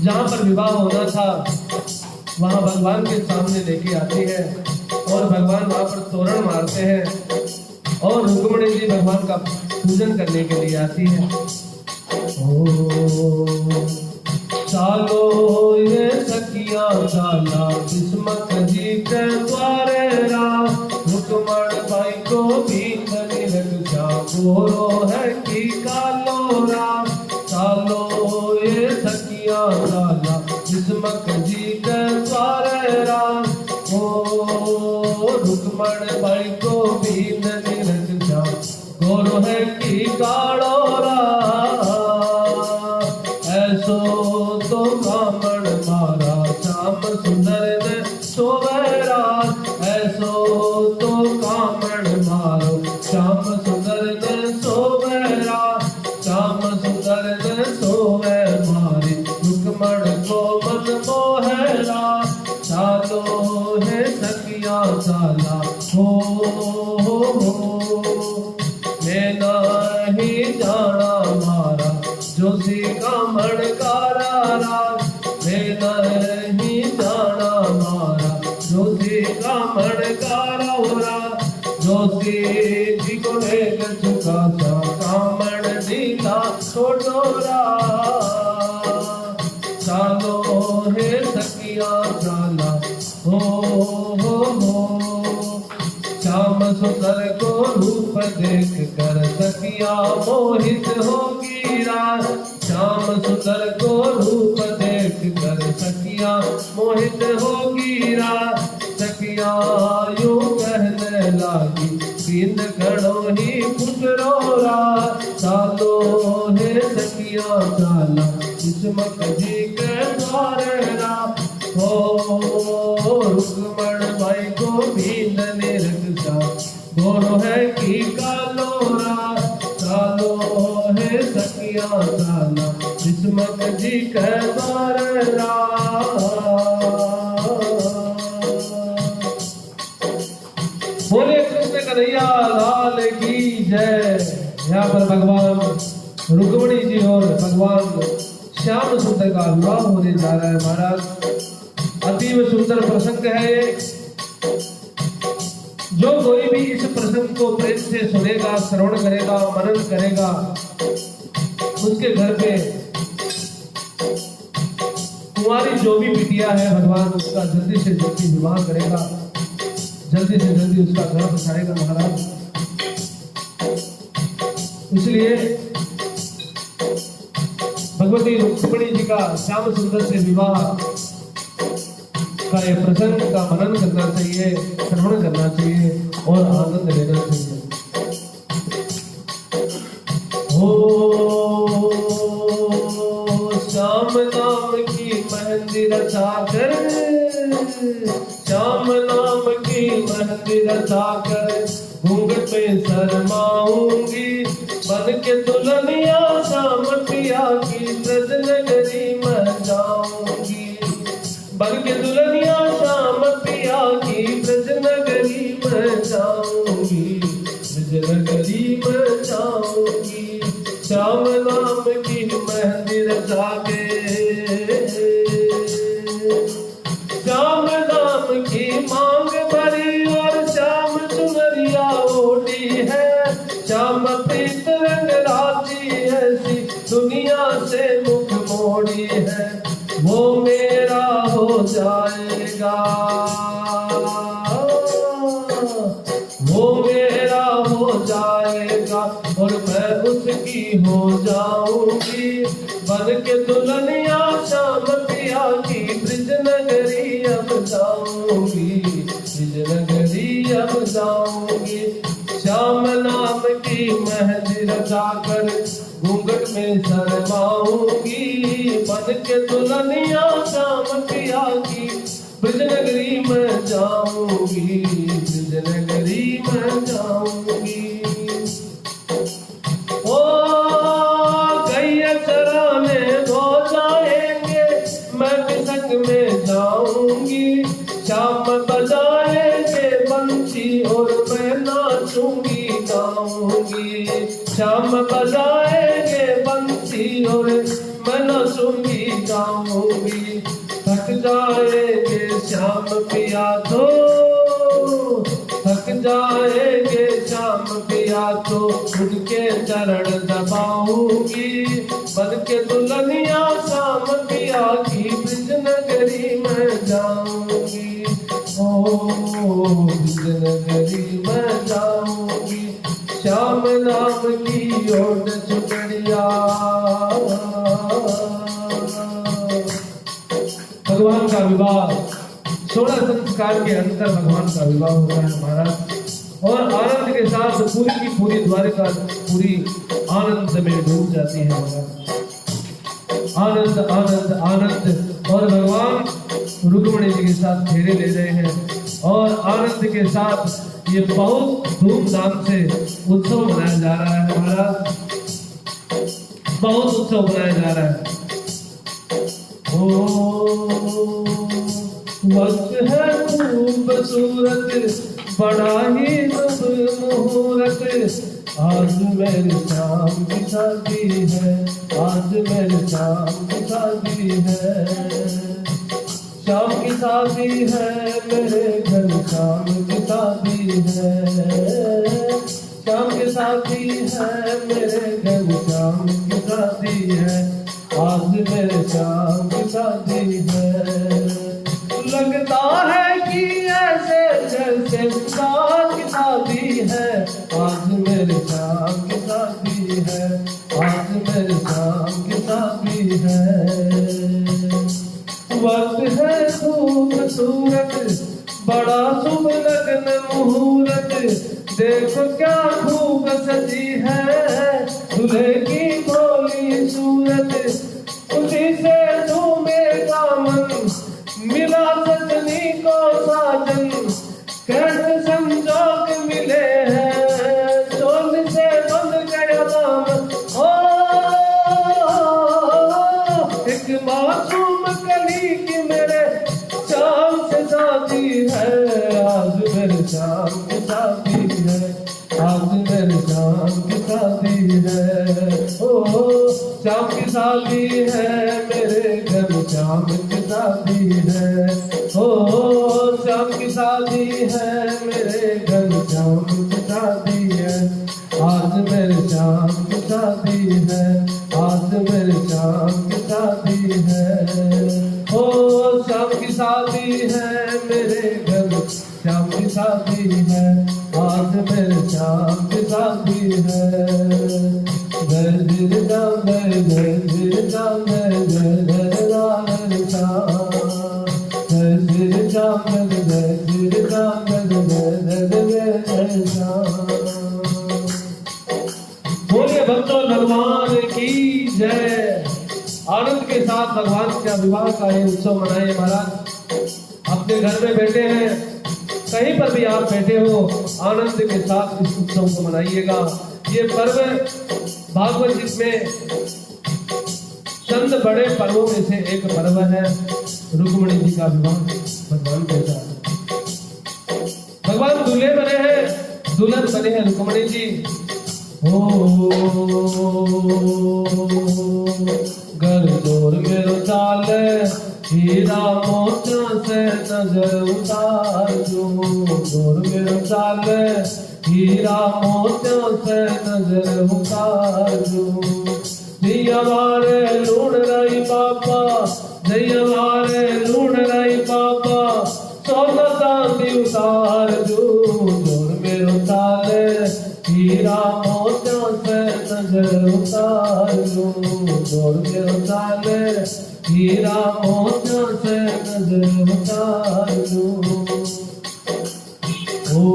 जहां पर विवाह होना था वहां भगवान के सामने लेके आती है, और भगवान वहां पर तोरण मारते हैं, और रुक्मणी जी भगवान का पूजन करने के लिए आती है। ओ चालो ये सखियां चाला किस्मत जी के द्वारे राम, रुक्मण भाई को भी रक्षा गोरो है कि कालो राम, चालो ये सखियां चाला किस्मत जी के द्वारे राम, ओ रुक्मण भाई को भी रक्षा गोरो है कि कालो राम, ऐसो तो कामण मारा श्याम सुंदर ने सोवेरा, ऐसो तो कामण मारो श्याम सुंदर ने सोवेरा, श्याम सुंदर ने सोवे मारी रुक्मण को मन मोहरा, चालो है सखिया चाला हो मैं नहीं जाना मारा जोशी कामण कारा राज, मैं नहीं जाना मारा जोशी कामण कारा राज, जोशी जी को लेकर चुका सा कामण ढीला छोड़ोरा, चालो है सखिया चाला हो श्याम सुंदर को रूप देख कर सखिया मोहित होगी राज, श्याम सुंदर को रूप देख कर सखिया मोहित होगी राज, सखिया हे सखिया चाला किस्मत जी के द्वारे रा हो रुक्मण भाई गोविंद ने रक्षा गोरो है की कालोरा चालो हे सखिया चाला किस्मत जी के द्वारे रा। बोले कृष्ण कन्हैया लाल की जय। यहाँ पर भगवान रुक्मिणी जी और भगवान श्याम सुंदर का विवाह होने जा रहा है महाराज। अतीव सुंदर प्रसंग है ये। जो कोई भी इस प्रसंग को प्रेम से सुनेगा, श्रवण करेगा, मनन करेगा, उसके घर पे कुंवारी जो भी बिटिया है भगवान उसका जल्दी से जल्दी विवाह करेगा, जल्दी से जल्दी उसका घर बसाएगा महाराज। इसलिए भगवती रुक्मिणी जी का श्याम सुंदर से विवाह का ये प्रसंग का मनन करना चाहिए, श्रवण करना चाहिए और आनंद लेना चाहिए। हो श्याम नाम की मेहंदी रचाकर, श्याम नाम की मेहंदी रचाकर घूंघट में शर्माऊंगी, बन के दुल्हनिया श्याम पिया की ब्रज नगरी में जाऊंगी, बन के दुल्हनिया श्याम पिया की ब्रज नगरी में जाऊंगी, ब्रज नगरी में जाऊंगी। श्याम नाम की मेहंदी रचा के, श्याम नाम की मांग भरी और श्याम चुनरिया ओढ़ी है, श्याम प्रीत रंग राजी ऐसी दुनिया से मुख मोड़ी है, वो मेरा हो जाएगा, वो मेरा हो जाएगा और मैं उसकी हो जाऊंगी, बन के दुल्हनिया श्याम पिया की ब्रज नगरी अब जाऊंगी, ब्रज नगरी अब जाऊंगी। श्याम नाम की मेहंदी रचाकर घूंघट में शर्माऊंगी, बन के दुल्हनिया श्याम पिया की ब्रज नगरी में जाऊंगी, ब्रज नगरी में जाऊंगी। ओ गैया चराने हो जाएंगे, मैं भी संग में जाऊंगी, श्याम बजाएंगे बंसी और मैं नाचूंगी गाऊंगी, श्याम बजाएंगे बंसी और मैं नाचूंगी गाऊंगी। थक जाएंगे श्याम पिया तो, थक जाएंगे श्याम पिया तो उनके चरण दबाऊंगी, बन के दुल्हनिया श्याम पिया की ब्रज नगरी में जाऊंगी, ओ ब्रज नगरी में जाऊंगी। श्याम नाम की ओढ़ चुनरिया। भगवान का विवाह 16 संस्कार के अंतर भगवान का विवाह होता है महाराज, और आनंद के साथ पूरी की पूरी द्वारिका पूरी आनंद में डूब जाती है महाराज। आनंद आनंद आनंद। और भगवान रुक्मिणी जी के साथ फेरे ले रहे हैं और आनंद के साथ ये बहुत धूमधाम से उत्सव मनाया जा रहा है महाराज, बहुत उत्सव मनाया जा रहा है। ओ वक्त है खूबसूरत बड़ा ही शुभ मुहूर्त, आज मेरे श्याम की शादी है, आज मेरे श्याम की शादी है, श्याम की शादी है मेरे घर, श्याम की शादी है, श्याम की शादी है मेरे घर, श्याम की शादी है, आज मेरे श्याम की शादी है। लगता है कि ऐसे जैसे श्याम की शादी है, आज मेरे श्याम की शादी है, आज मेरे श्याम की शादी है। वक्त है खूबसूरत बड़ा शुभ लगन मुहूर्त, देखो क्या खूब सजी है दूल्हे की सूरत, उसी से झूमेगा मन, मिला सजनी को साजन, कैसे संजोग मिले हैं, चोल से बंद गया दामन। ओ एक मासूम कली की मेरे शाम से शादी है, आज मेरे शाम की शादी है, आज मेरे शाम की शादी है। ओ शाम की शादी है, मेरे घर शाम की शादी है। ओ शाम की शादी है, मेरे घर शाम की शादी है, आज मेरे शाम की शादी है, आज मेरे शाम की शादी है। ओ शाम की शादी है, मेरे घर शाम की शादी है, आज मेरे शाम की शादी है। जय श्री राम, जय श्री राम, जय राम श्याम, जय श्री राम, जय श्री राम, जय श्याम। बोलिए भक्तों भगवान की जय। आनंद के साथ भगवान का विवाह का ये उत्सव मनाइए महाराज। अपने घर में बैठे हैं, कहीं पर भी आप बैठे हो, आनंद के साथ इस उत्सव को मनाइएगा। ये पर्व भागवत गीत में चंद बड़े पर्वों में से एक पर्व है रुक्मिणी जी का विवाह भगवान के साथ। भगवान दूल्हे बने हैं, दुल्हन बने हैं रुक्मिणी जी। ओ घर जोर मेरो चाल, हीरा मोतिया से नजर उतार जो, जोर मेरो चाल, हीरा मोतिया से नजर उतार जो। जय हमारे लूण रही बाबा, जय हमारे लूण रही बाबा, सोना चांदी उतार जो, जोर मेरो चाल, हीरा मोतिया से नजर उतार जो, जोर मेरो चाल, हीरा मोतिया से नजर उतार जो। हो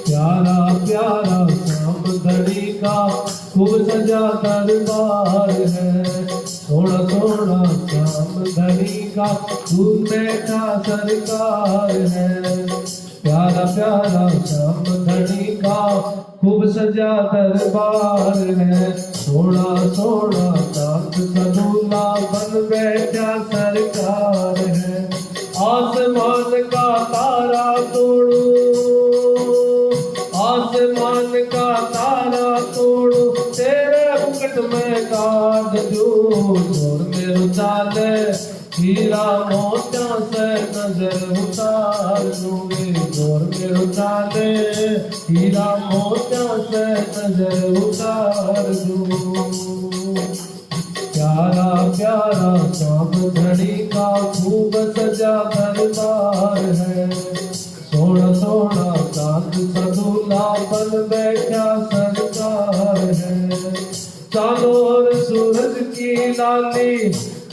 प्यारा प्यारा श्याम धनी का खूब सजा दरबार है, थोड़ा थोड़ा श्याम धनी का खूब बैठा सरकार है। प्यारा प्यारा श्याम धनी का खूब सजा दरबार है, थोड़ा थोड़ा चांद सदूला बन बैठा सरकार है। आसमान का तारा तोड़ो, आसमान का तारा तोड़ो, तेरे मुकुट में काट जो, जोर मेरो चाल, हीरा मोतिया से नजर उतार दूंगे, जोर मेरो चाल, हीरा मोतिया से नजर उतार दूं। प्यारा प्यारा श्याम धनी का खूब सजा दरबार है, सोना सोना चांद सदूला बन बैठा सरकार है। चांदोर सूरज की लाली,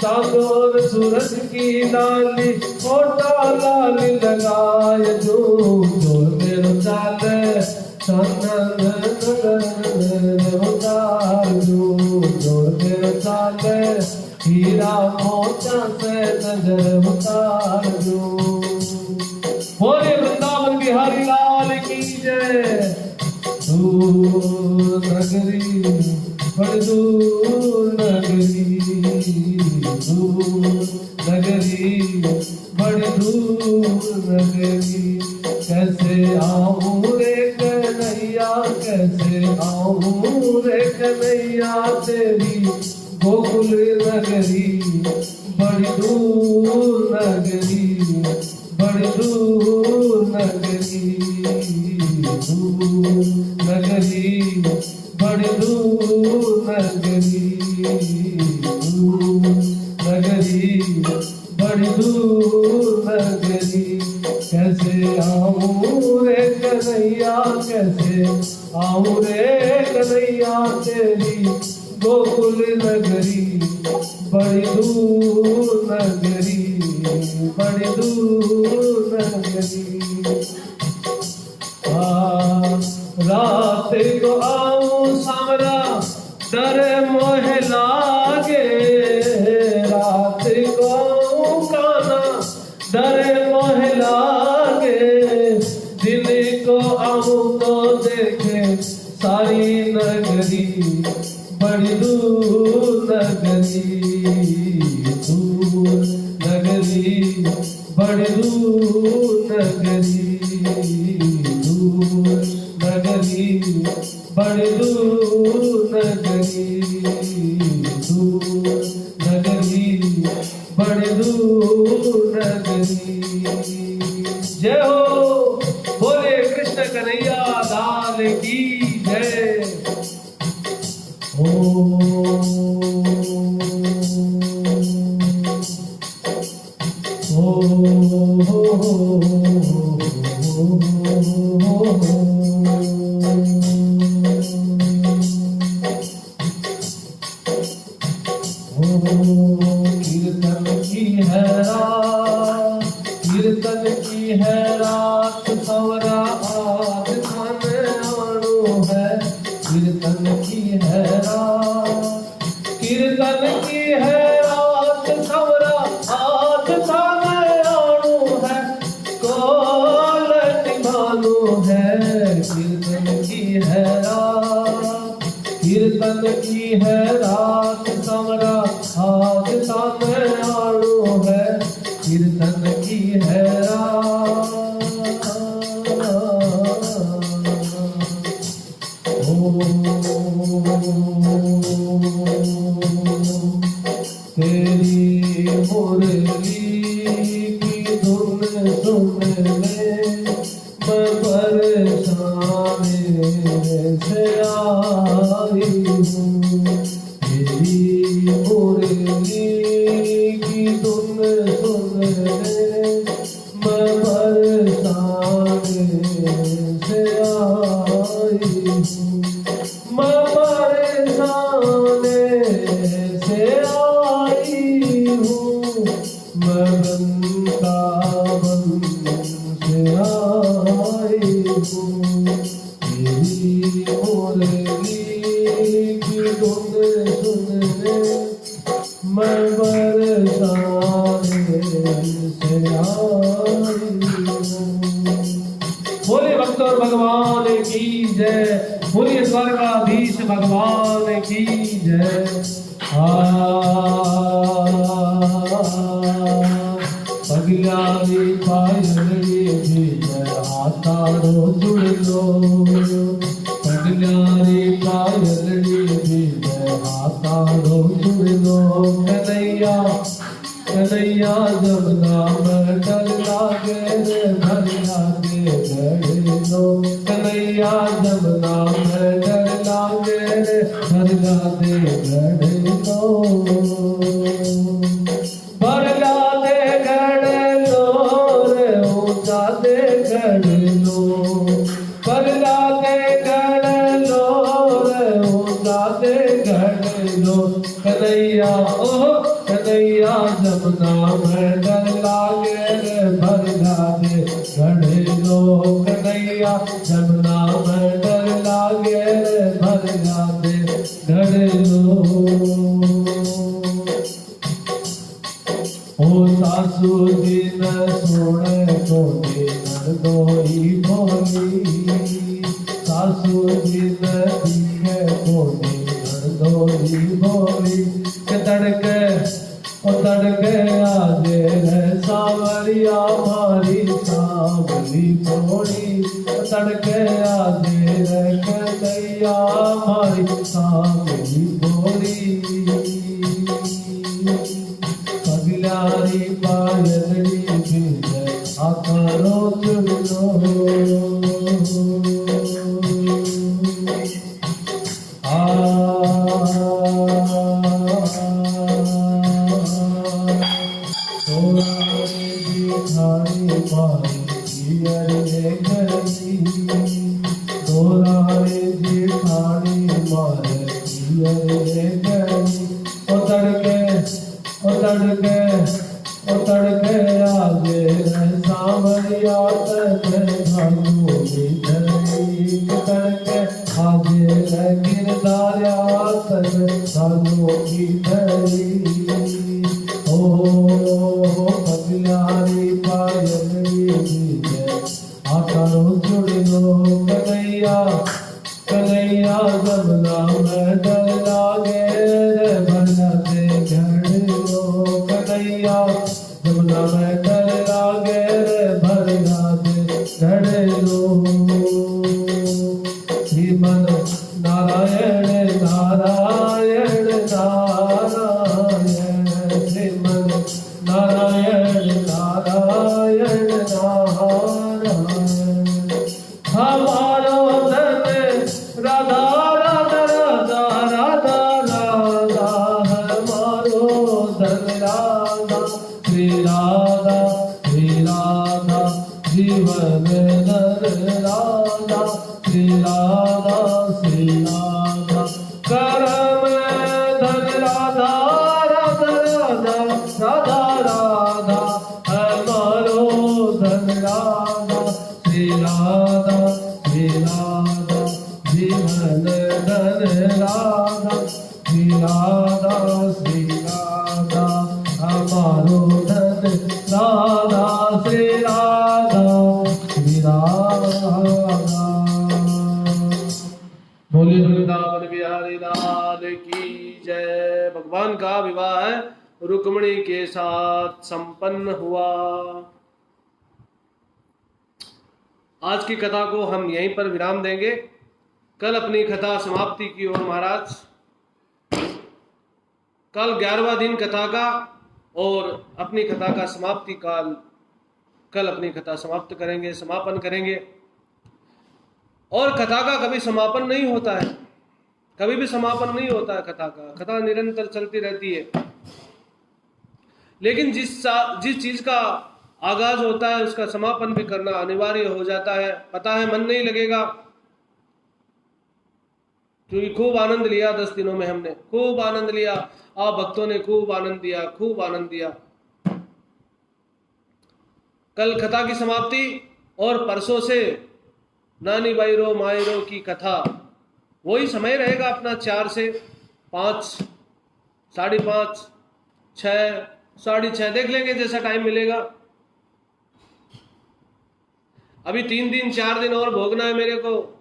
चांदोर सूरज की लाली, छोटा लाली लगाए जो, जोर मेरो चाल, चंदन उतार जो, जोर मेरो चाल, हीरा मोतिया से नजर उतार जो। बोले वृंदावन बिहारी लाल की जय। दूर नगरी, बड़ी दूर नगरी, दूर नगरी, बड़ी दूर नगरी, कैसे आऊं रे कन्हैया, कैसे आऊं रे कन्हैया, तेरी गोकुल नगरी, बड़ी दूर नगरी, बड़ी दूर नगरी, दूर नगरी, बड़ी दूर नगरी, दूर नगरी, बड़ी दूर नगरी, कैसे आऊं रे कन्हैया, कैसे आऊं रे कन्हैया, तेरी गोकुल नगरी, बड़ी दूर नगरी, बड़ी दूर नगरी। रात को आऊं सामरा डर मोह लागे, रात को आऊं काना डर मोह लागे, दिन को आऊं तो देखे सारी नगरी, बड़ी दूर नगरी, दूर नगरी, बड़ी दूर नगरी, दूर नगरी, बड़ी दूर नगरी, दूर नगरी, बड़ी दूर नगरी। जय हो, बोले कृष्ण कन्हैया लाल की जय। कीर्तन की है रात, कीर्तन की है रात, सवरा आज खाने आनो है, कीर्तन की है रात, कीर्तन की है रात, सवरा आज खाने आनो है, कौल निभानो है, कीर्तन की है रात, कीर्तन की है रात, सवरा आज खाने आनो है, कीर्तन की है रात। तेरी मुरली की धुन सुनने मैं परेशान से आई हूँ, तेरी मुरली की धुन सुनने मैं परेशान से आई हूँ, मैं परेशान से आई हूँ, मैं वृंदावन से आई हूँ, तेरी मुरली की धुन सुनने मैं परेशान से आई हूँ। बोले भक्त और भगवान की जय, बोलिए द्वारकाधीश भगवान की जय। पगलारी पायलड़ी भी हाथारो जुड़ लो, पगलारी पायलड़ी भी हाथारो जुड़ लो, कन्हैया कन्हैया जमुना में डल लागे रे भरिया के गड़े लो, कन्हैया जमुना में डल लागे रे भरिया के गड़े लो, भरिया दे गड़े लो रे ऊंचा दे गड़े लो, भरिया दे गड़े लो रे ऊंचा दे गड़े लो, कन्हैया ओह कन्हैया जमुना में डर लागे रे भरिया दे गड़े लो, कन्हैया जमुना में डर लागे रे भरिया दे गड़े लो। ओ सासू जी न सुने को नंदोई बोली, सासू जी न दिखे को नंदोई बोली, के तड़के आजे रे सावरिया मारी सावली थोड़ी, तड़के आजे रे कन्हैया मारी सावली थोड़ी, पगलारी पायलड़ी भी आकारो चुनो, तड़के आगे सावरिया तड़के कन्हैया जमुना में डर लागे रे भरना से घड़ लो कन्हैया जमुना में डर लागे रे भरना से घड़ लो श्रीमन नारायण नारायण नारायण श्रीमन नारायण नारायण नारायण हमारो धन राधा राधा राधा राधा राधा हमारो धन राधा श्री राधा जीवन धन राधा श्री राधा करम धन राधा राधा राधा राधा राधा हमारो धन राधा श्री राधा जीवन धन राधा श्री राधा हमारो धन राधा श्री राधा बोलिए वृंदावन बिहारी लाल की जय। भगवान का विवाह रुक्मिणी के साथ संपन्न हुआ। आज की कथा को हम यहीं पर विराम देंगे। कल अपनी कथा समाप्ति की ओर महाराज। कल 11वां दिन कथा का और अपनी कथा का समाप्ति काल। कल अपनी कथा समाप्त करेंगे, समापन करेंगे। और कथा का कभी समापन नहीं होता है, कभी भी समापन नहीं होता है कथा का। कथा निरंतर चलती रहती है। लेकिन जिस चीज का आगाज होता है उसका समापन भी करना अनिवार्य हो जाता है। पता है मन नहीं लगेगा, क्योंकि खूब आनंद लिया 10 दिनों में। हमने खूब आनंद लिया, आप भक्तों ने खूब आनंद दिया, खूब आनंद दिया। कल कथा की समाप्ति और परसों से नानी बाईरो मायरो की कथा। वही समय रहेगा अपना 4 से 5, 5:30, 6, 6:30 देख लेंगे जैसा टाइम मिलेगा। अभी 3 दिन 4 दिन और भोगना है मेरे को,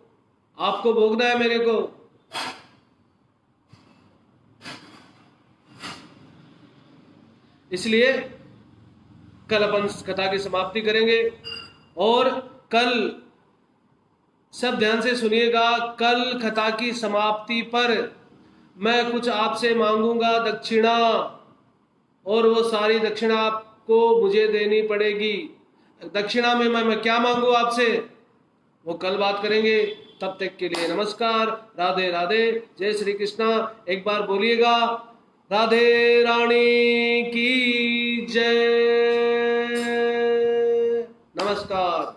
आपको भोगना है मेरे को। इसलिए कल अपन कथा की समाप्ति करेंगे। और कल सब ध्यान से सुनिएगा, कल कथा की समाप्ति पर मैं कुछ आपसे मांगूंगा दक्षिणा, और वो सारी दक्षिणा आपको मुझे देनी पड़ेगी। दक्षिणा में मैं क्या मांगू आपसे, वो कल बात करेंगे। तब तक के लिए नमस्कार, राधे राधे, जय श्री कृष्णा। एक बार बोलिएगा, राधे रानी की जय। नमस्कार।